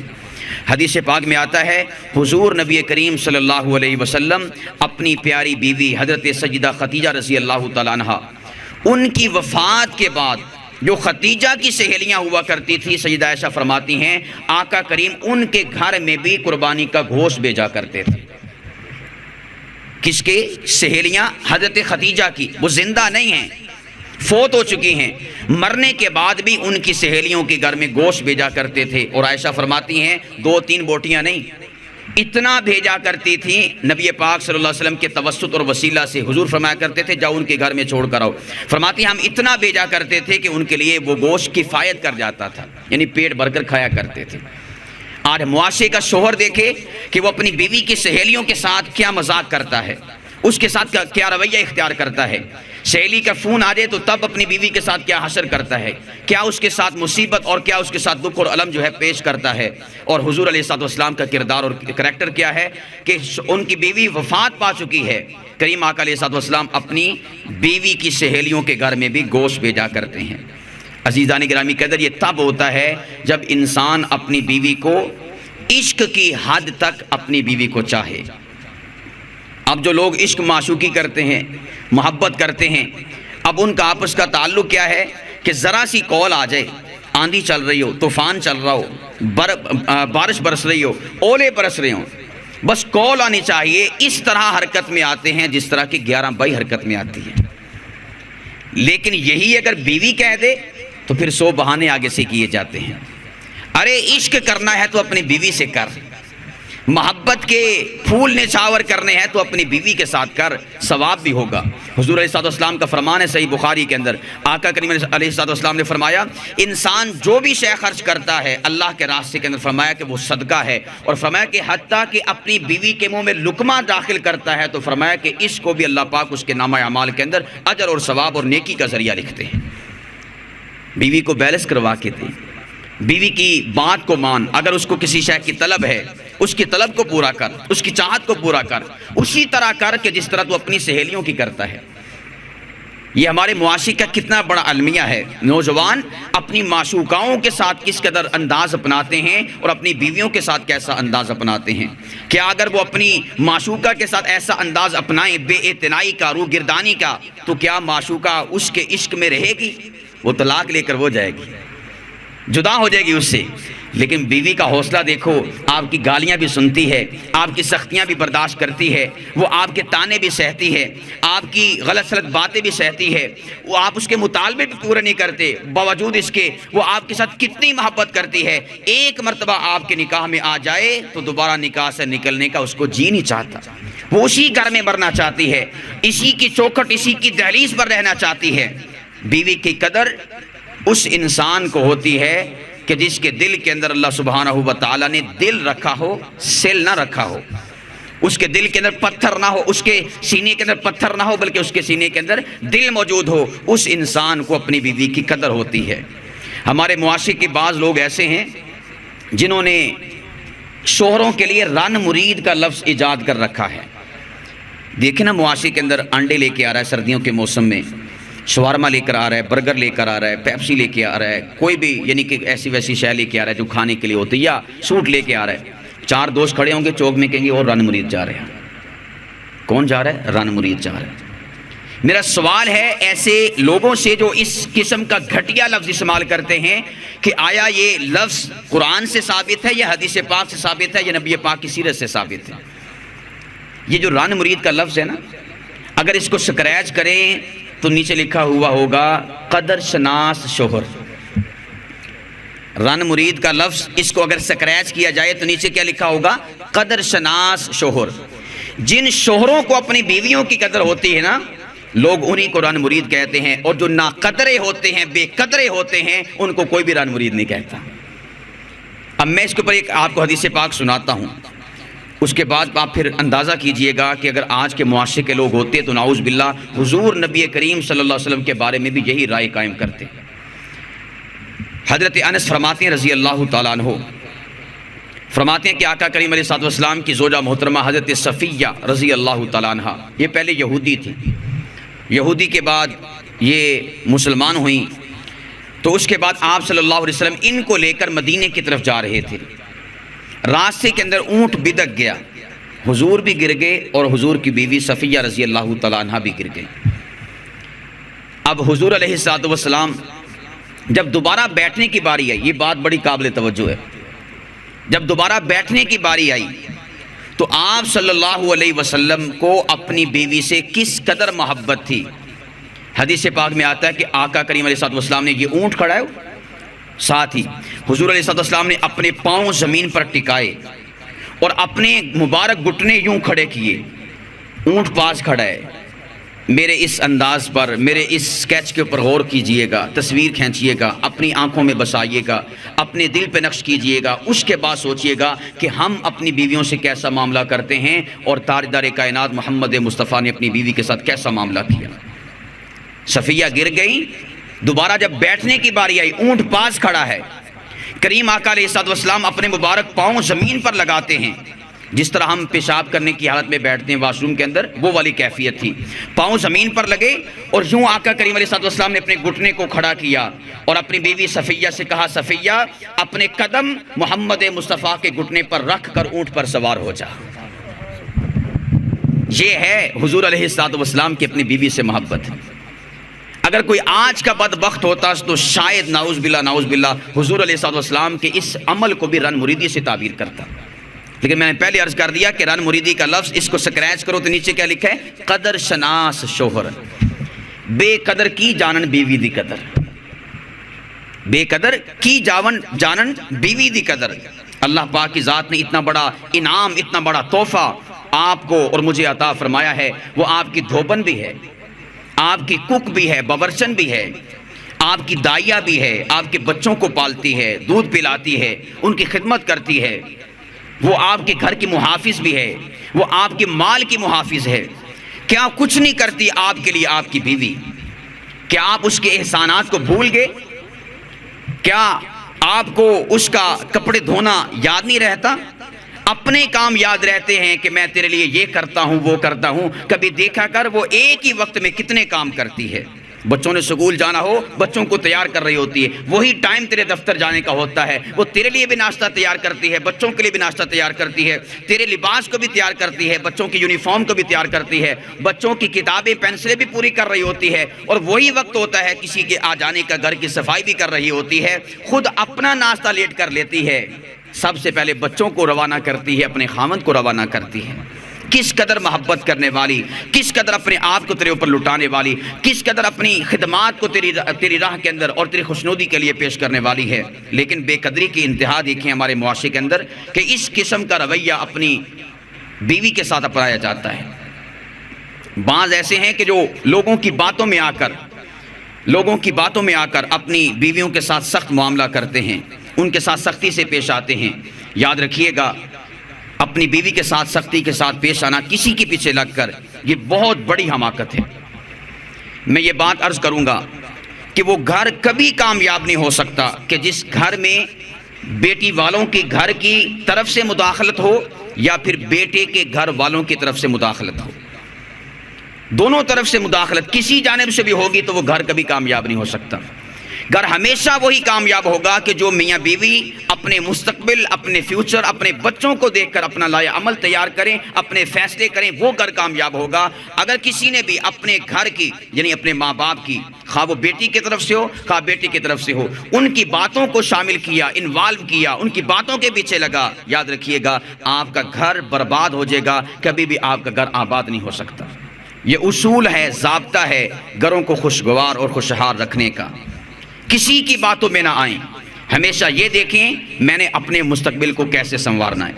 Speaker 2: حدیث پاک میں آتا ہے حضور نبی کریم صلی اللہ علیہ وسلم اپنی پیاری بیوی حضرت سیدہ خدیجہ رضی اللہ تعالیٰ عنہ، ان کی وفات کے بعد جو خدیجہ کی سہیلیاں ہوا کرتی تھی، سیدہ عائشہ فرماتی ہیں آقا کریم ان کے گھر میں بھی قربانی کا گوشت بھیجا کرتے تھے۔ کس کے؟ سہیلیاں حضرت خدیجہ کی، وہ زندہ نہیں ہیں، فوت ہو چکی ہیں، مرنے کے بعد بھی ان کی سہیلیوں کے گھر میں گوشت بھیجا کرتے تھے، اور عائشہ فرماتی ہیں 2-3 بوٹیاں نہیں، اتنا بھیجا کرتی تھی نبی پاک صلی اللہ علیہ وسلم کے توسط اور وسیلہ سے۔ حضور فرمایا کرتے تھے جاؤ ان کے گھر میں چھوڑ کر آؤ۔ فرماتی ہیں ہم اتنا بھیجا کرتے تھے کہ ان کے لیے وہ گوشت کفایت کر جاتا تھا، یعنی پیٹ بھر کر کھایا کرتے تھے۔ آج معاشرے کا شوہر دیکھے کہ وہ اپنی بیوی کی سہیلیوں کے ساتھ کیا مذاق کرتا ہے، اس کے ساتھ کیا رویہ اختیار کرتا ہے۔ سہیلی کا فون آ جائے تو تب اپنی بیوی کے ساتھ کیا حشر کرتا ہے، کیا اس کے ساتھ مصیبت اور کیا اس کے ساتھ دکھ اور علم جو ہے پیش کرتا ہے۔ اور حضور علیہ الصلوۃ والسلام کا کردار اور کریکٹر کیا ہے کہ ان کی بیوی وفات پا چکی ہے، کریم آقا علیہ الصلوۃ والسلام اپنی بیوی کی سہیلیوں کے گھر میں بھی گوشت بھیجا کرتے ہیں۔ عزیزان گرامی قدر، یہ تب ہوتا ہے جب انسان اپنی بیوی کو عشق کی حد تک اپنی بیوی کو چاہے۔ اب جو لوگ عشق معشوقی کرتے ہیں، محبت کرتے ہیں، اب ان کا آپس کا تعلق کیا ہے کہ ذرا سی کال آ جائے، آندھی چل رہی ہو، طوفان چل رہا ہو، بارش برس رہی ہو، اولے برس رہے ہوں، بس کال آنی چاہیے، اس طرح حرکت میں آتے ہیں جس طرح کی 11 بائی حرکت میں آتی ہے۔ لیکن یہی اگر بیوی کہہ دے تو پھر 100 بہانے آگے سے کیے جاتے ہیں۔ ارے عشق کرنا ہے تو اپنی بیوی سے کر، محبت کے پھول نچھاور کرنے ہیں تو اپنی بیوی کے ساتھ کر، ثواب بھی ہوگا۔ حضور علیہ الصلوۃ والسلام کا فرمان ہے صحیح بخاری کے اندر، آقا کریم علیہ الصلوۃ والسلام نے فرمایا انسان جو بھی شے خرچ کرتا ہے اللہ کے راستے کے اندر، فرمایا کہ وہ صدقہ ہے، اور فرمایا کہ حتیٰ کہ اپنی بیوی کے منہ میں لقمہ داخل کرتا ہے تو فرمایا کہ اس کو بھی اللہ پاک اس کے نامہ اعمال کے اندر اجر اور ثواب اور نیکی کا ذریعہ لکھتے ہیں۔ بیوی کو بیلنس کروا کے دیں، بیوی کی بات کو مان، اگر اس کو کسی شے کی طلب ہے اس کی طلب کو پورا کر، اس کی چاہت کو پورا کر، اسی طرح کر کہ جس طرح تو اپنی سہیلیوں کی کرتا ہے۔ یہ ہمارے معاشرے کا کتنا بڑا المیہ ہے، نوجوان اپنی معشوقاؤں کے ساتھ کس قدر انداز اپناتے ہیں اور اپنی بیویوں کے ساتھ کیسا انداز اپناتے ہیں۔ کیا اگر وہ اپنی معشوقہ کے ساتھ ایسا انداز اپنائیں بے اعتنائی کا، روگردانی کا، تو کیا معشوقہ اس کے عشق میں رہے گی؟ وہ طلاق لے کر وہ جائے گی۔
Speaker 1: جدا ہو جائے گی اس سے، لیکن بیوی کا حوصلہ دیکھو، آپ کی گالیاں بھی سنتی ہے، آپ کی سختیاں بھی برداشت کرتی ہے، وہ آپ کے تانے بھی سہتی ہے، آپ کی غلط سلط باتیں بھی سہتی ہے، وہ آپ اس کے مطالبے بھی پورے نہیں کرتے، باوجود اس کے وہ آپ کے ساتھ کتنی محبت کرتی ہے، ایک مرتبہ آپ کے نکاح میں آ جائے تو دوبارہ نکاح سے نکلنے کا اس کو جی نہیں چاہتا، وہ اسی گھر میں مرنا چاہتی ہے، اسی کی چوکھٹ، اسی کی دہلیز پر رہنا چاہتی ہے۔ بیوی کی قدر اس انسان کو ہوتی ہے کہ جس کے دل کے اندر اللہ سبحانہ و تعالیٰ نے دل رکھا ہو، سل نہ رکھا ہو، اس کے دل کے اندر پتھر نہ ہو، اس کے سینے کے اندر پتھر نہ ہو، بلکہ اس کے سینے کے اندر دل موجود ہو، اس انسان کو اپنی بیوی کی قدر ہوتی ہے۔ ہمارے معاشرے کے بعض لوگ ایسے ہیں جنہوں نے شوہروں کے لیے رن مرید کا لفظ ایجاد کر رکھا ہے۔ دیکھیں نا، معاشرے کے اندر انڈے لے کے آ رہا ہے سردیوں کے موسم میں، شوارما لے کر آ رہا ہے، برگر لے کر آ رہا ہے، پیپسی لے کے آ رہا ہے، کوئی بھی یعنی کہ ایسی ویسی شے لے کے آ رہا ہے جو کھانے کے لیے ہوتی ہے، یا سوٹ لے کے آ رہا ہے۔ چار دوست کھڑے ہوں گے چوک میں، کہیں گے اور رن مرید جا رہے ہیں۔ کون جا رہا ہے؟ رن مرید جا رہا ہے۔ میرا سوال ہے ایسے لوگوں سے جو اس قسم کا گھٹیا لفظ استعمال کرتے ہیں کہ آیا یہ لفظ قرآن سے ثابت ہے یا حدیث پاک سے ثابت ہے یا نبی پاک کی سیرت سے ثابت ہے؟ یہ جو رن مرید کا لفظ ہے نا، اگر اس کو سکریچ کریں تو نیچے لکھا ہوا ہوگا قدر شناس شوہر۔ رن مرید کا لفظ اس کو اگر سکریچ کیا جائے تو نیچے کیا لکھا ہوگا؟ قدر شناس شوہر۔ جن شوہروں کو اپنی بیویوں کی قدر ہوتی ہے نا، لوگ انہی کو رن مرید کہتے ہیں، اور جو ناقدرے ہوتے ہیں، بے قدرے ہوتے ہیں، ان کو کوئی بھی رن مرید نہیں کہتا۔ اب میں اس کے اوپر ایک آپ کو حدیث پاک سناتا ہوں، اس کے بعد آپ پھر اندازہ کیجئے گا کہ اگر آج کے معاشرے کے لوگ ہوتے تو نعوذ باللہ حضور نبی کریم صلی اللہ علیہ وسلم کے بارے میں بھی یہی رائے قائم کرتے۔ حضرت انس فرماتے ہیں رضی اللہ تعالیٰ عنہ، فرماتے ہیں کہ آقا کریم علیہ الصلوۃ والسلام کی زوجہ محترمہ حضرت صفیہ رضی اللہ تعالیٰ عنہ، یہ پہلے یہودی تھی، یہودی کے بعد یہ مسلمان ہوئیں، تو اس کے بعد آپ صلی اللہ علیہ وسلم ان کو لے کر مدینے کی طرف جا رہے تھے۔ راستے کے اندر اونٹ بدک گیا، حضور بھی گر گئے اور حضور کی بیوی صفیہ رضی اللہ تعالیٰ عنہ بھی گر گئی۔ اب حضور علیہ الصلوۃ والسلام جب دوبارہ بیٹھنے کی باری آئی، یہ بات بڑی قابل توجہ ہے، جب دوبارہ بیٹھنے کی باری آئی تو آپ صلی اللہ علیہ وسلم کو اپنی بیوی سے کس قدر محبت تھی۔ حدیث پاک میں آتا ہے کہ آقا کریم علیہ الصلوۃ والسلام نے یہ اونٹ کھڑا ہے، ساتھ ہی حضور علیہ الصلوۃ والسلام نے اپنے پاؤں زمین پر ٹکائے اور اپنے مبارک گھٹنے یوں کھڑے کیے، اونٹ پاس کھڑا ہے۔ میرے اس انداز پر، میرے اس سکیچ کے اوپر غور کیجئے گا، تصویر کھینچیے گا، اپنی آنکھوں میں بسائیے گا، اپنے دل پہ نقش کیجئے گا، اس کے بعد سوچئے گا کہ ہم اپنی بیویوں سے کیسا معاملہ کرتے ہیں اور تاجدار کائنات محمد مصطفیٰ نے اپنی بیوی کے ساتھ کیسا معاملہ کیا۔ صفیہ گر گئی، دوبارہ جب بیٹھنے کی باری آئی، اونٹ پاس کھڑا ہے، کریم آقا علیہ الصلوۃ والسلام اپنے مبارک پاؤں زمین پر لگاتے ہیں، جس طرح ہم پیشاب کرنے کی حالت میں بیٹھتے ہیں واش روم کے اندر، وہ والی کیفیت تھی۔ پاؤں زمین پر لگے اور یوں آقا کریم علیہ الصلوۃ والسلام نے اپنے گھٹنے کو کھڑا کیا اور اپنی بیوی صفیہ سے کہا، صفیہ اپنے قدم محمد مصطفیٰ کے گھٹنے پر رکھ کر اونٹ پر سوار ہو جا۔ یہ ہے حضور علیہ الصلوۃ والسلام کی اپنی بیوی سے محبت۔ اگر کوئی آج کا بدبخت ہوتا تو شاید نعوذ باللہ حضور علیہ الصلوۃ والسلام کے اس عمل کو بھی رن مریدی سے تعبیر کرتا۔ لیکن میں نے پہلے عرض کر دیا کہ رن مریدی کا لفظ اس کو سکریچ کرو تو نیچے کیا لکھا ہے؟ قدر شناس شوہر، بے قدر کی جانن بیوی دی قدر، بے قدر کی جانن بیوی دی قدر۔ اللہ پاک کی ذات نے اتنا بڑا انعام، اتنا بڑا تحفہ آپ کو اور مجھے عطا فرمایا ہے، وہ آپ کی دھوبن بھی ہے، آپ کی کک بھی ہے، باورچن بھی ہے، آپ کی دائیا بھی ہے، آپ کے بچوں کو پالتی ہے، دودھ پلاتی ہے، ان کی خدمت کرتی ہے، وہ آپ کے گھر کی محافظ بھی ہے، وہ آپ کے مال کی محافظ ہے۔ کیا کچھ نہیں کرتی آپ کے لیے آپ کی بیوی؟ کیا آپ اس کے احسانات کو بھول گئے؟ کیا آپ کو اس کا کپڑے دھونا یاد نہیں رہتا؟ اپنے کام یاد رہتے ہیں کہ میں تیرے لیے یہ کرتا ہوں، وہ کرتا ہوں۔ کبھی دیکھا کر وہ ایک ہی وقت میں کتنے کام کرتی ہے۔
Speaker 2: بچوں نے سکول جانا ہو، بچوں کو تیار کر رہی ہوتی ہے، وہی ٹائم تیرے دفتر جانے کا ہوتا ہے، وہ تیرے لیے بھی ناشتہ تیار کرتی ہے، بچوں کے لیے بھی ناشتہ تیار کرتی ہے، تیرے لباس کو بھی تیار کرتی ہے، بچوں کی یونیفارم کو بھی تیار کرتی ہے، بچوں کی کتابیں پینسلیں بھی پوری کر رہی ہوتی ہے، اور وہی وقت ہوتا ہے کسی کے آ جانے کا، گھر کی صفائی بھی کر رہی ہوتی ہے، خود اپنا ناشتہ لیٹ کر لیتی ہے، سب سے پہلے بچوں کو روانہ کرتی ہے، اپنے خاوند کو روانہ کرتی ہے۔ کس قدر محبت کرنے والی، کس قدر اپنے آپ کو تیرے اوپر لٹانے والی، کس قدر اپنی خدمات کو تیری راہ کے اندر اور تیری خوشنودی کے لیے پیش کرنے والی ہے۔ لیکن بے قدری کی انتہا دیکھیں ہمارے معاشرے کے اندر کہ اس قسم کا رویہ اپنی بیوی کے ساتھ اپنایا جاتا ہے۔ بعض ایسے ہیں کہ جو لوگوں کی باتوں میں آ کر اپنی بیویوں کے ساتھ سخت معاملہ کرتے ہیں، ان کے ساتھ سختی سے پیش آتے ہیں۔ یاد رکھیے گا، اپنی بیوی کے ساتھ سختی کے ساتھ پیش آنا، کسی کے پیچھے لگ کر، یہ بہت بڑی حماقت ہے۔ میں یہ بات عرض کروں گا کہ وہ گھر کبھی کامیاب نہیں ہو سکتا کہ جس گھر میں بیٹی والوں کے گھر کی طرف سے مداخلت ہو یا پھر بیٹے کے گھر والوں کی طرف سے مداخلت ہو۔ دونوں طرف سے مداخلت کسی جانب سے بھی ہوگی تو وہ گھر کبھی کامیاب نہیں ہو سکتا۔ گھر ہمیشہ وہی کامیاب ہوگا کہ جو میاں بیوی اپنے مستقبل، اپنے فیوچر، اپنے بچوں کو دیکھ کر اپنا لائحہ عمل تیار کریں، اپنے فیصلے کریں، وہ گھر کامیاب ہوگا۔ اگر کسی نے بھی اپنے گھر کی، یعنی اپنے ماں باپ کی، خواہ وہ بیٹی کی طرف سے ہو خواہ بیٹی کی طرف سے ہو، ان کی باتوں کو شامل کیا، انوالو کیا، ان کی باتوں کے پیچھے لگا، یاد رکھیے گا آپ کا گھر برباد ہو جائے گا، کبھی بھی آپ کا گھر آباد نہیں ہو سکتا۔ یہ اصول ہے، ضابطہ ہے گھروں کو خوشگوار اور خوشحال رکھنے کا۔ کسی کی باتوں میں نہ آئیں، ہمیشہ یہ دیکھیں میں نے اپنے مستقبل کو کیسے سنوارنا ہے،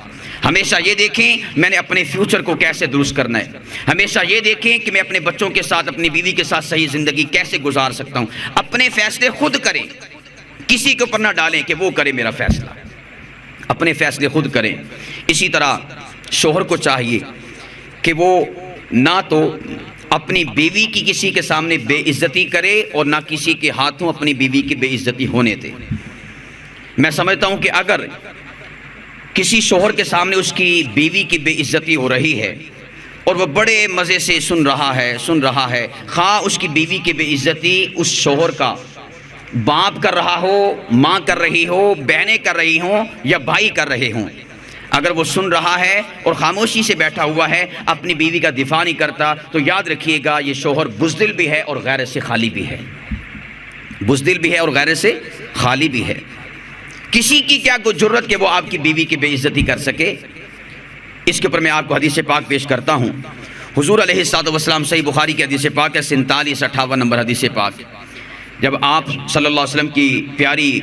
Speaker 2: ہمیشہ یہ دیکھیں میں نے اپنے فیوچر کو کیسے درست کرنا ہے، ہمیشہ یہ دیکھیں کہ میں اپنے بچوں کے ساتھ، اپنی بیوی کے ساتھ صحیح زندگی کیسے گزار سکتا ہوں۔ اپنے فیصلے خود کریں، کسی کے اوپر نہ ڈالیں کہ وہ کرے میرا فیصلہ، اپنے فیصلے خود کریں۔ اسی طرح شوہر کو چاہیے کہ وہ نہ تو اپنی بیوی کی کسی کے سامنے بے عزتی کرے اور نہ کسی کے ہاتھوں اپنی بیوی کی بے عزتی ہونے دے۔ میں سمجھتا ہوں کہ اگر کسی شوہر کے سامنے اس کی بیوی کی بے عزتی ہو رہی ہے اور وہ بڑے مزے سے سن رہا ہے، خواہ اس کی بیوی کی بے عزتی اس شوہر کا باپ کر رہا ہو، ماں کر رہی ہو، بہنیں کر رہی ہوں یا بھائی کر رہے ہوں، اگر وہ سن رہا ہے اور خاموشی سے بیٹھا ہوا ہے، اپنی بیوی کا دفاع نہیں کرتا، تو یاد رکھیے گا یہ شوہر بزدل بھی ہے اور غیرت سے خالی بھی ہے، بزدل بھی ہے اور غیرت سے خالی بھی ہے۔ کسی کی کیا کوئی جرت کہ وہ آپ کی بیوی کی بے عزتی کر سکے؟ اس کے اوپر میں آپ کو حدیث پاک پیش کرتا ہوں۔ حضور علیہ الصلوۃ والسلام، صحیح بخاری کی حدیث پاک ہے، 4758 نمبر حدیث پاک، جب آپ صلی اللہ علیہ وسلم کی پیاری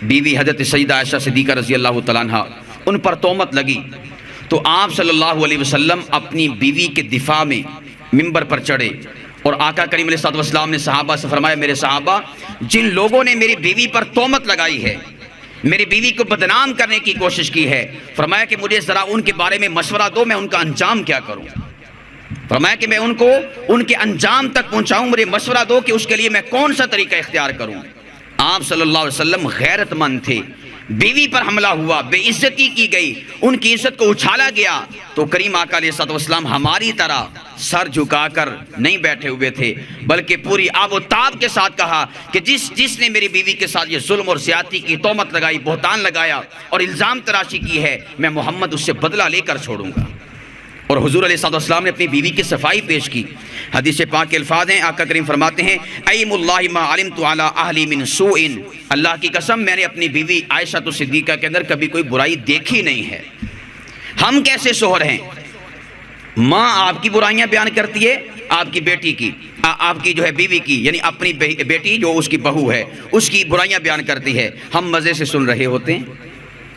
Speaker 2: بیوی حضرت سیدہ عائشہ صدیقہ رضی اللہ تعالیٰ عنہ ان پر تہمت لگی تو آپ صلی اللہ علیہ وسلم اپنی بیوی کے دفاع میں منبر پر چڑھے اور آقا کریم علیہ الصلوۃ والسلام نے صحابہ سے فرمایا، میرے صحابہ، جن لوگوں نے میری بیوی پر تہمت لگائی ہے، میری بیوی کو بدنام کرنے کی کوشش کی ہے، فرمایا کہ مجھے ذرا ان کے بارے میں مشورہ دو، میں ان کا انجام کیا کروں۔ فرمایا کہ میں ان کو ان کے انجام تک پہنچاؤں، مجھے مشورہ دو کہ اس کے لیے میں کون سا طریقہ اختیار کروں۔ آپ صلی اللہ علیہ وسلم غیرت مند تھے، بیوی پر حملہ ہوا، بے عزتی کی گئی، ان کی عزت کو اچھالا گیا، تو کریم آقا علیہ الصلوۃ والسلام ہماری طرح سر جھکا کر نہیں بیٹھے ہوئے تھے، بلکہ پوری آب و تاب کے ساتھ کہا کہ جس نے میری بیوی کے ساتھ یہ ظلم اور زیادتی کی، تہمت لگائی، بہتان لگایا اور الزام تراشی کی ہے، میں محمد اس سے بدلہ لے کر چھوڑوں گا۔ اور حضور علیہ الصلوۃ والسلام نے اپنی بیوی کی صفائی پیش کی۔ حدیث پاک کے الفاظ ہیں، آقا کریم فرماتے ہیں، ایم اللہ ما علمت علی اہلی من سوء، اللہ کی قسم میں نے اپنی بیوی عائشہ صدیقہ کے اندر کبھی کوئی برائی دیکھی نہیں ہے۔ ہم کیسے شوہر ہیں؟ ماں آپ کی برائیاں بیان کرتی ہے، آپ کی بیٹی کی، آپ کی جو ہے بیوی کی، یعنی اپنی بیٹی جو اس کی بہو ہے اس کی برائیاں بیان کرتی ہے، ہم مزے سے سن رہے ہوتے ہیں۔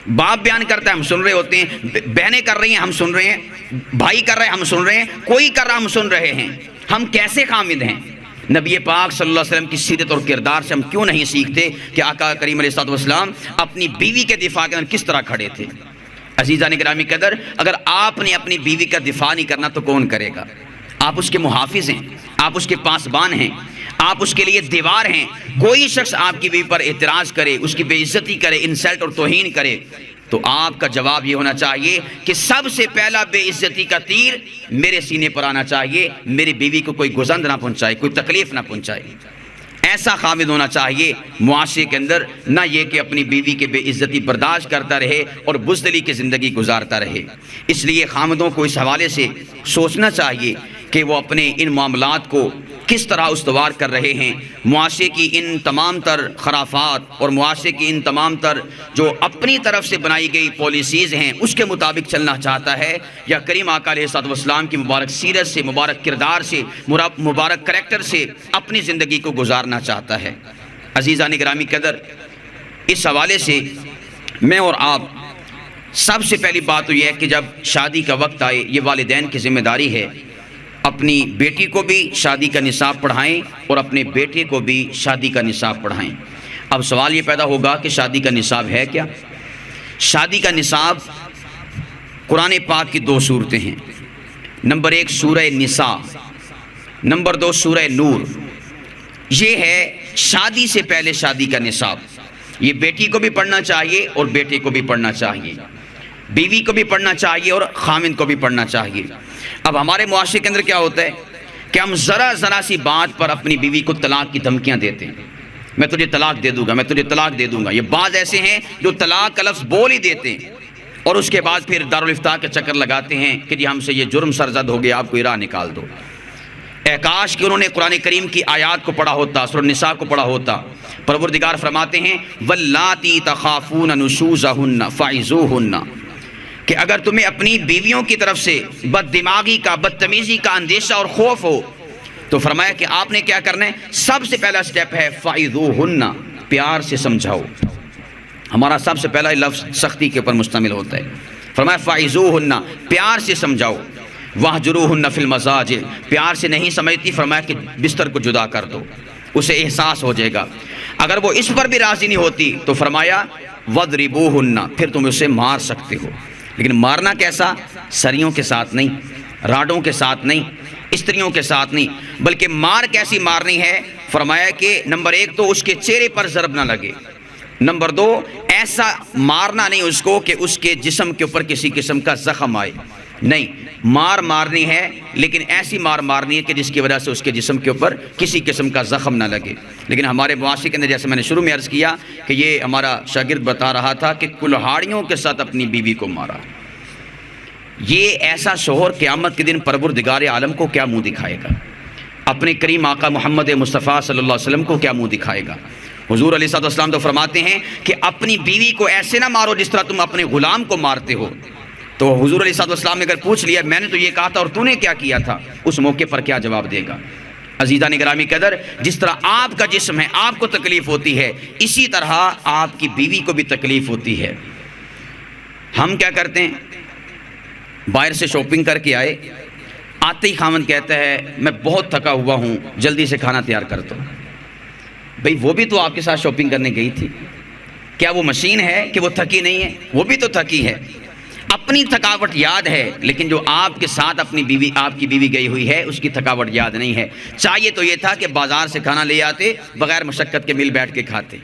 Speaker 2: باپ بیان کرتا ہے، ہم سن رہے ہوتے ہیں، بہنیں کر رہی ہیں، ہم سن رہے ہیں، بھائی کر رہے ہیں، ہم سن رہے ہیں، کوئی کر رہا ہم سن رہے ہیں۔ ہم کیسے خامد ہیں؟ نبی پاک صلی اللہ علیہ وسلم کی سیرت اور کردار سے ہم کیوں نہیں سیکھتے کہ آقا کریم علیہ الصلوۃ والسلام اپنی بیوی کے دفاع کے اندر کس طرح کھڑے تھے؟ عزیزان گرامی قدر، اگر آپ نے اپنی بیوی کا دفاع نہیں کرنا تو کون کرے گا؟ آپ اس کے محافظ ہیں، آپ اس کے پاسبان ہیں، آپ اس کے لیے دیوار ہیں۔ کوئی شخص آپ کی بیوی پر اعتراض کرے، اس کی بے عزتی کرے، انسلٹ اور توہین کرے، تو آپ کا جواب یہ ہونا چاہیے کہ سب سے پہلا بے عزتی کا تیر میرے سینے پر آنا چاہیے، میری بیوی کو کوئی گزند نہ پہنچائے، کوئی تکلیف نہ پہنچائے۔
Speaker 1: ایسا خامد ہونا چاہیے معاشرے کے اندر، نہ یہ کہ اپنی بیوی کے بے عزتی برداشت کرتا رہے اور بزدلی کی زندگی گزارتا رہے۔ اس لیے خامدوں کو اس حوالے سے سوچنا چاہیے کہ وہ اپنے ان معاملات کو کس طرح استوار کر رہے ہیں، معاشرے کی ان تمام تر خرافات اور معاشرے کی ان تمام تر جو اپنی طرف سے بنائی گئی پالیسیز ہیں اس کے مطابق چلنا چاہتا ہے، یا کریم آقا علیہ الصلوۃ والسلام کی مبارک سیرت سے، مبارک کردار سے، مبارک کریکٹر سے اپنی زندگی کو گزارنا چاہتا ہے۔ عزیزان گرامی قدر، اس حوالے سے میں اور آپ سب سے پہلی بات تو یہ ہے کہ جب شادی کا وقت آئے، یہ والدین کی ذمہ داری ہے، اپنی بیٹی کو بھی شادی کا نصاب پڑھائیں اور اپنے بیٹے کو بھی شادی کا نصاب پڑھائیں۔ اب سوال یہ پیدا ہوگا کہ شادی کا نصاب ہے کیا؟ شادی کا نصاب قرآن پاک کی 2 صورتیں ہیں، نمبر 1 سورہ نساء، نمبر 2 سورہ نور۔ یہ ہے شادی سے پہلے شادی کا نصاب۔ یہ بیٹی کو بھی پڑھنا چاہیے اور بیٹے کو بھی پڑھنا چاہیے، بیوی کو بھی پڑھنا چاہیے اور خامند کو بھی پڑھنا چاہیے۔ اب ہمارے معاشرے کے اندر کیا ہوتا ہے کہ ہم ذرا سی بات پر اپنی بیوی کو طلاق کی دھمکیاں دیتے ہیں، میں تجھے طلاق دے دوں گا، میں تجھے طلاق دے دوں گا۔ یہ بعض ایسے ہیں جو طلاق کا لفظ بول ہی دیتے ہیں اور اس کے بعد پھر دارالافتاء کے چکر لگاتے ہیں کہ جی ہم سے یہ جرم سرزد ہو گیا، آپ کو راہ نکال دو۔ اے کاش کہ انہوں نے قرآن کریم کی آیات کو پڑھا ہوتا، سورہ نساء کو پڑھا ہوتا۔ پروردگار فرماتے ہیں واللاتی تخافون نشوزہن فعظوہن، کہ اگر تمہیں اپنی بیویوں کی طرف سے بد دماغی کا، بدتمیزی کا اندیشہ اور خوف ہو تو فرمایا کہ آپ نے کیا کرنا ہے؟ سب سے پہلا سٹیپ ہے فعظوہن، پیار سے سمجھاؤ۔ ہمارا سب سے پہلا لفظ سختی کے اوپر مشتمل ہوتا ہے۔ فرمایا فعظوہن، پیار سے سمجھاؤ۔ واہجروہن فی المضاجع، پیار سے نہیں سمجھتی فرمایا کہ بستر کو جدا کر دو، اسے احساس ہو جائے گا۔ اگر وہ اس پر بھی راضی نہیں ہوتی تو فرمایا وضربوہن، پھر تم اسے مار سکتے ہو، لیکن مارنا کیسا؟ سریوں کے ساتھ نہیں، راڈوں کے ساتھ نہیں، استریوں کے ساتھ نہیں، بلکہ مار کیسی مارنی ہے؟ فرمایا کہ نمبر 1 تو اس کے چہرے پر ضرب نہ لگے، نمبر 2 ایسا مارنا نہیں اس کو کہ اس کے جسم کے اوپر کسی قسم کا زخم آئے، نہیں، مار مارنی ہے لیکن ایسی مار مارنی ہے کہ جس کی وجہ سے اس کے جسم کے اوپر کسی قسم کا زخم نہ لگے۔ لیکن ہمارے معاشرے کے اندر جیسے میں نے شروع میں عرض کیا کہ یہ ہمارا شاگرد بتا رہا تھا کہ کلہاڑیوں کے ساتھ اپنی بیوی کو مارا۔ یہ ایسا شوہر قیامت کے دن پروردگار عالم کو کیا منہ دکھائے گا؟ اپنے کریم آقا محمد مصطفیٰ صلی اللہ علیہ وسلم کو کیا منہ دکھائے گا؟ حضور علیہ السلام تو فرماتے ہیں کہ اپنی بیوی کو ایسے نہ مارو جس طرح تم اپنے غلام کو مارتے ہو۔ تو حضور علیہ السلام نے اگر پوچھ لیا میں نے تو یہ کہا تھا اور تو نے کیا کیا تھا، اس موقع پر کیا جواب دے گا؟ عزیزان گرامی قدر، جس طرح آپ کا جسم ہے، آپ کو تکلیف ہوتی ہے، اسی طرح آپ کی بیوی کو بھی تکلیف ہوتی ہے۔ ہم کیا کرتے ہیں؟ باہر سے شاپنگ کر کے آئے، آتے ہی خامند کہتا ہے میں بہت تھکا ہوا ہوں، جلدی سے کھانا تیار کر دو۔ بھئی وہ بھی تو آپ کے ساتھ شاپنگ کرنے گئی تھی، کیا وہ مشین ہے کہ وہ تھکی نہیں ہے؟ وہ بھی تو تھکی ہے، اپنی تھکاوٹ یاد ہے، لیکن جو آپ کے ساتھ اپنی بیوی، آپ کی بیوی گئی ہوئی ہے، اس کی تھکاوٹ یاد نہیں ہے۔ چاہیے تو یہ تھا کہ بازار سے کھانا لے آتے، بغیر مشقت کے مل بیٹھ کے کھاتے،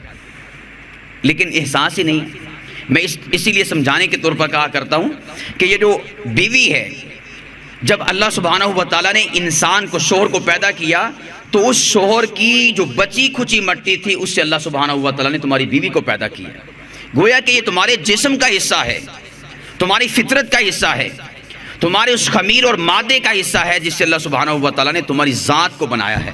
Speaker 1: لیکن احساس ہی نہیں۔ میں اسی لیے سمجھانے کے طور پر کہا کرتا ہوں کہ یہ جو بیوی ہے، جب اللہ سبحانہ و تعالیٰ نے انسان کو، شوہر کو پیدا کیا تو اس شوہر کی جو بچی کھچی مٹی تھی اس سے اللہ سبحانہ و تعالیٰ نے تمہاری بیوی کو پیدا کیا، گویا کہ یہ تمہارے جسم کا حصہ ہے، تمہاری فطرت کا حصہ ہے، تمہارے اس خمیر اور مادے کا حصہ ہے جس سے اللہ سبحانہ و تعالیٰ نے تمہاری ذات کو بنایا ہے۔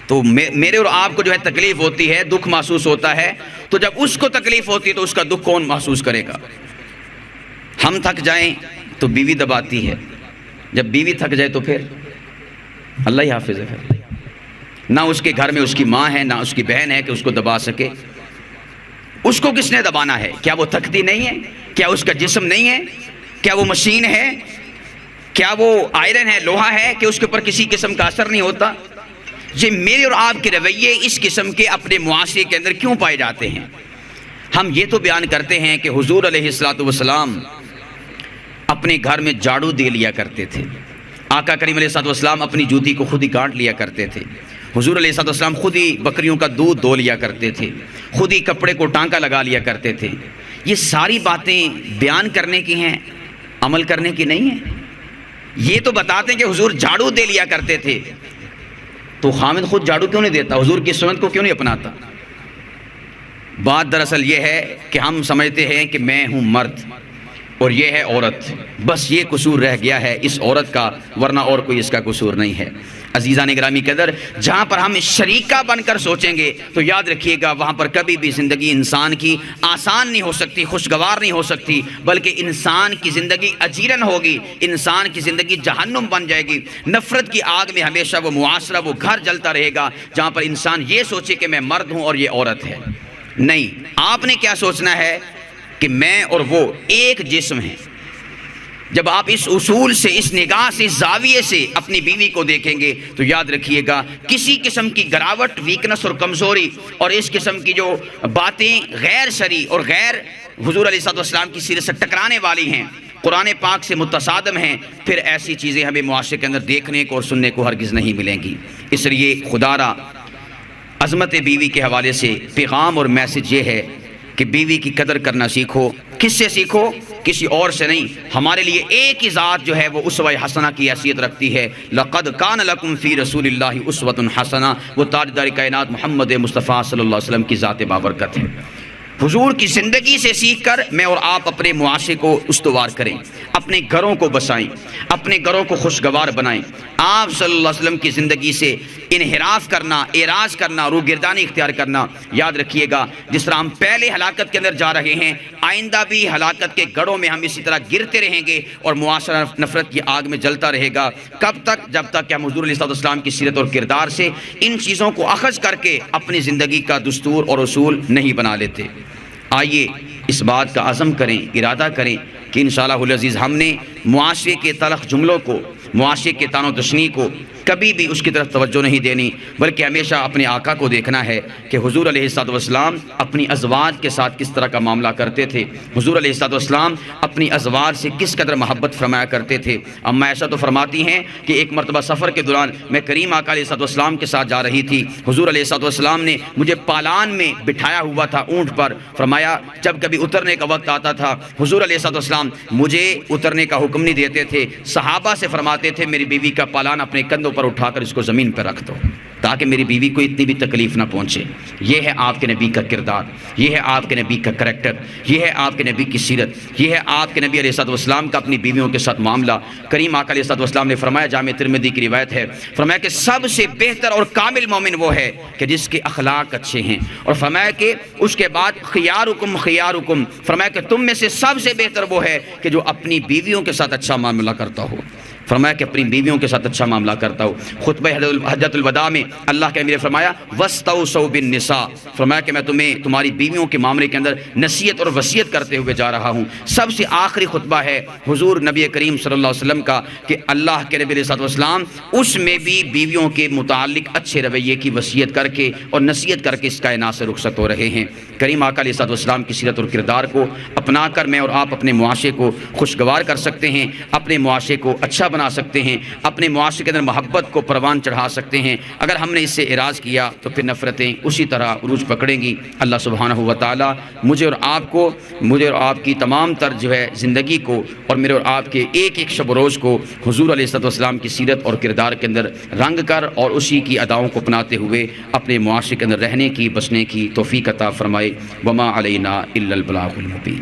Speaker 1: تو میرے اور آپ کو جو ہے تکلیف ہوتی ہے، دکھ محسوس ہوتا ہے، تو جب اس کو تکلیف ہوتی ہے تو اس کا دکھ کون محسوس کرے گا؟ ہم تھک جائیں تو بیوی دباتی ہے، جب بیوی تھک جائے تو پھر اللہ ہی حافظ ہے، نہ اس کے گھر میں اس کی ماں ہے، نہ اس کی بہن ہے کہ اس کو دبا سکے۔ اس کو کس نے دبانا ہے؟ کیا وہ تھکتی نہیں ہے؟ کیا اس کا جسم نہیں ہے؟ کیا وہ مشین ہے؟ کیا وہ آئرن ہے، لوہا ہے کہ اس کے اوپر کسی قسم کا اثر نہیں ہوتا؟ یہ میرے اور آپ کے رویے اس قسم کے اپنے معاشرے کے اندر کیوں پائے جاتے ہیں؟ ہم یہ تو بیان کرتے ہیں کہ حضور علیہ السلام اپنے گھر میں جھاڑو دے لیا کرتے تھے، آقا کریم علیہ السلام اپنی جوتی کو خود ہی کاٹ لیا کرتے تھے، حضور علیہ السلام خود ہی بکریوں کا دودھ دھو لیا کرتے تھے، خود ہی کپڑے کو ٹانکا لگا لیا کرتے تھے۔ یہ ساری باتیں بیان کرنے کی ہیں، عمل کرنے کی نہیں ہیں۔ یہ تو بتاتے ہیں کہ حضور جھاڑو دے لیا کرتے تھے،
Speaker 2: تو خامد خود جھاڑو کیوں نہیں دیتا؟ حضور کی سنت کو کیوں نہیں اپناتا؟ بات دراصل یہ ہے کہ ہم سمجھتے ہیں کہ میں ہوں مرد اور یہ ہے عورت، بس یہ قصور رہ گیا ہے اس عورت کا، ورنہ اور کوئی اس کا قصور نہیں ہے۔ عزیزان گرامی قدر، جہاں پر ہم شریکہ بن کر سوچیں گے تو یاد رکھیے گا وہاں پر کبھی بھی زندگی انسان کی آسان نہیں ہو سکتی، خوشگوار نہیں ہو سکتی، بلکہ انسان کی زندگی اجیرن ہوگی، انسان کی زندگی جہنم بن جائے گی۔ نفرت کی آگ میں ہمیشہ وہ معاشرہ، وہ گھر جلتا رہے گا جہاں پر انسان یہ سوچے کہ میں مرد ہوں اور یہ عورت ہے۔ نہیں، آپ نے کیا سوچنا ہے کہ میں اور وہ ایک جسم ہیں۔ جب آپ اس اصول سے، اس نگاہ سے، اس زاویے سے اپنی بیوی کو دیکھیں گے تو یاد رکھیے گا کسی قسم کی گراوٹ، ویکنس اور کمزوری اور اس قسم کی جو باتیں غیر شرعی اور غیر حضور علیہ السلام کی سیرت سے ٹکرانے والی ہیں، قرآن پاک سے متصادم ہیں، پھر ایسی چیزیں ہمیں معاشرے کے اندر دیکھنے کو اور سننے کو ہرگز نہیں ملیں گی۔ اس لیے خدا را عظمت بیوی کے حوالے سے پیغام اور میسج یہ ہے کہ بیوی کی قدر کرنا سیکھو۔ کس سے سیکھو؟ کسی اور سے نہیں۔ ہمارے لیے ایک ہی ذات جو ہے وہ اسوہ حسنہ کی حیثیت رکھتی ہے۔ لقد کان لکم فی رسول اللہ اسوۃ حسنہ، وہ تاجدار کائنات محمد مصطفیٰ صلی اللہ علیہ وسلم کی ذات بابرکت ہے۔ حضور کی زندگی سے سیکھ کر میں اور آپ اپنے معاشرے کو استوار کریں، اپنے گھروں کو بسائیں، اپنے گھروں کو خوشگوار بنائیں۔ آپ صلی اللہ علیہ وسلم کی زندگی سے انحراف کرنا، اعراض کرنا، روگردانی اختیار کرنا، یاد رکھیے گا جس طرح ہم پہلے ہلاکت کے اندر جا رہے ہیں، آئندہ بھی ہلاکت کے گڑھوں میں ہم اسی طرح گرتے رہیں گے اور معاشرہ نفرت کی آگ میں جلتا رہے گا۔ کب تک؟ جب تک کہ ہم حضور علیہ السلام کی سیرت اور کردار سے ان چیزوں کو اخذ کر کے اپنی زندگی کا دستور اور اصول نہیں بنا لیتے۔ آئیے اس بات کا عزم کریں، ارادہ کریں کہ انشاءاللہ العزیز ہم نے معاشرے کے تلخ جملوں کو، معاشرے کے طعن و تشنیع کو کبھی بھی اس کی طرف توجہ نہیں دینی، بلکہ ہمیشہ اپنے آقا کو دیکھنا ہے کہ حضور علیہ السلام اپنی ازواج کے ساتھ کس طرح کا معاملہ کرتے تھے، حضور علیہ السلام اپنی ازواج سے کس قدر محبت فرمایا کرتے تھے۔ اما عائشہ تو فرماتی ہیں کہ ایک مرتبہ سفر کے دوران میں کریم آقا علیہ السلام کے ساتھ جا رہی تھی، حضور علیہ السلام نے مجھے پالان میں بٹھایا ہوا تھا اونٹ پر، فرمایا جب کبھی اترنے کا وقت آتا تھا حضور علیہ السلام مجھے اترنے کا حکم نہیں دیتے تھے، صحابہ سے فرماتے تھے میری بیوی کا پالان اپنے کندھوں پر اٹھا کر اس کو زمین پر رکھ دو تاکہ میری بیوی کو اتنی بھی تکلیف نہ پہنچے۔ یہ ہے آپ کے نبی کا کردار، یہ ہے آپ کے نبی کا کریکٹر، یہ ہے آپ کے نبی کی سیرت، یہ ہے آپ کے نبی علیہ السلام کا اپنی بیویوں کے ساتھ معاملہ۔ کریم آقا علیہ السلام نے فرمایا، جامع ترمذی کی روایت ہے، فرمایا کہ سب سے بہتر اور کامل مومن وہ ہے کہ جس کے اخلاق اچھے ہیں، اور فرمایا کہ اس کے بعد خیارکم خیارکم، فرمایا کہ تم میں سے سب سے بہتر وہ ہے کہ جو اپنی بیویوں کے ساتھ اچھا معاملہ کرتا ہو، فرمایا کہ اپنی بیویوں کے ساتھ اچھا معاملہ کرتا ہو۔ خطبہ حجۃ الوداع میں اللہ کے امیر فرمایا وَاسْتَوْصَوْا بِالنِّسَاءِ، فرمایا کہ میں تمہیں تمہاری بیویوں کے معاملے کے اندر نصیحت اور وصیت کرتے ہوئے جا رہا ہوں۔ سب سے آخری خطبہ ہے حضور نبی کریم صلی اللہ علیہ وسلم کا کہ اللہ کے نبی علیہ السلام اس میں بھی بیویوں کے متعلق اچھے رویے کی وصیت کر کے اور نصیحت کر کے اس کائنات سے رخصت ہو رہے ہیں۔ کریم آقا علیہ السلام کی سیرت اور کردار کو اپنا کر میں اور آپ اپنے معاشرے کو خوشگوار کر سکتے ہیں، اپنے معاشرے کو اچھا بنا سکتے ہیں، اپنے معاشرے کے اندر محبت کو پروان چڑھا سکتے ہیں۔ اگر ہم نے اس سے اعراض کیا تو پھر نفرتیں اسی طرح عروج پکڑیں گی۔ اللہ سبحانہ و تعالی مجھے اور آپ کو، مجھے اور آپ کی تمام تر جو ہے زندگی کو اور میرے اور آپ کے ایک ایک شب و روز کو حضور علیہ السلام کی سیرت اور کردار کے اندر رنگ کر اور اسی کی اداؤں کو اپناتے ہوئے اپنے معاشرے کے اندر رہنے کی، بسنے کی توفیق عطا فرمائے۔ وما علینا الا البلاغ المبین۔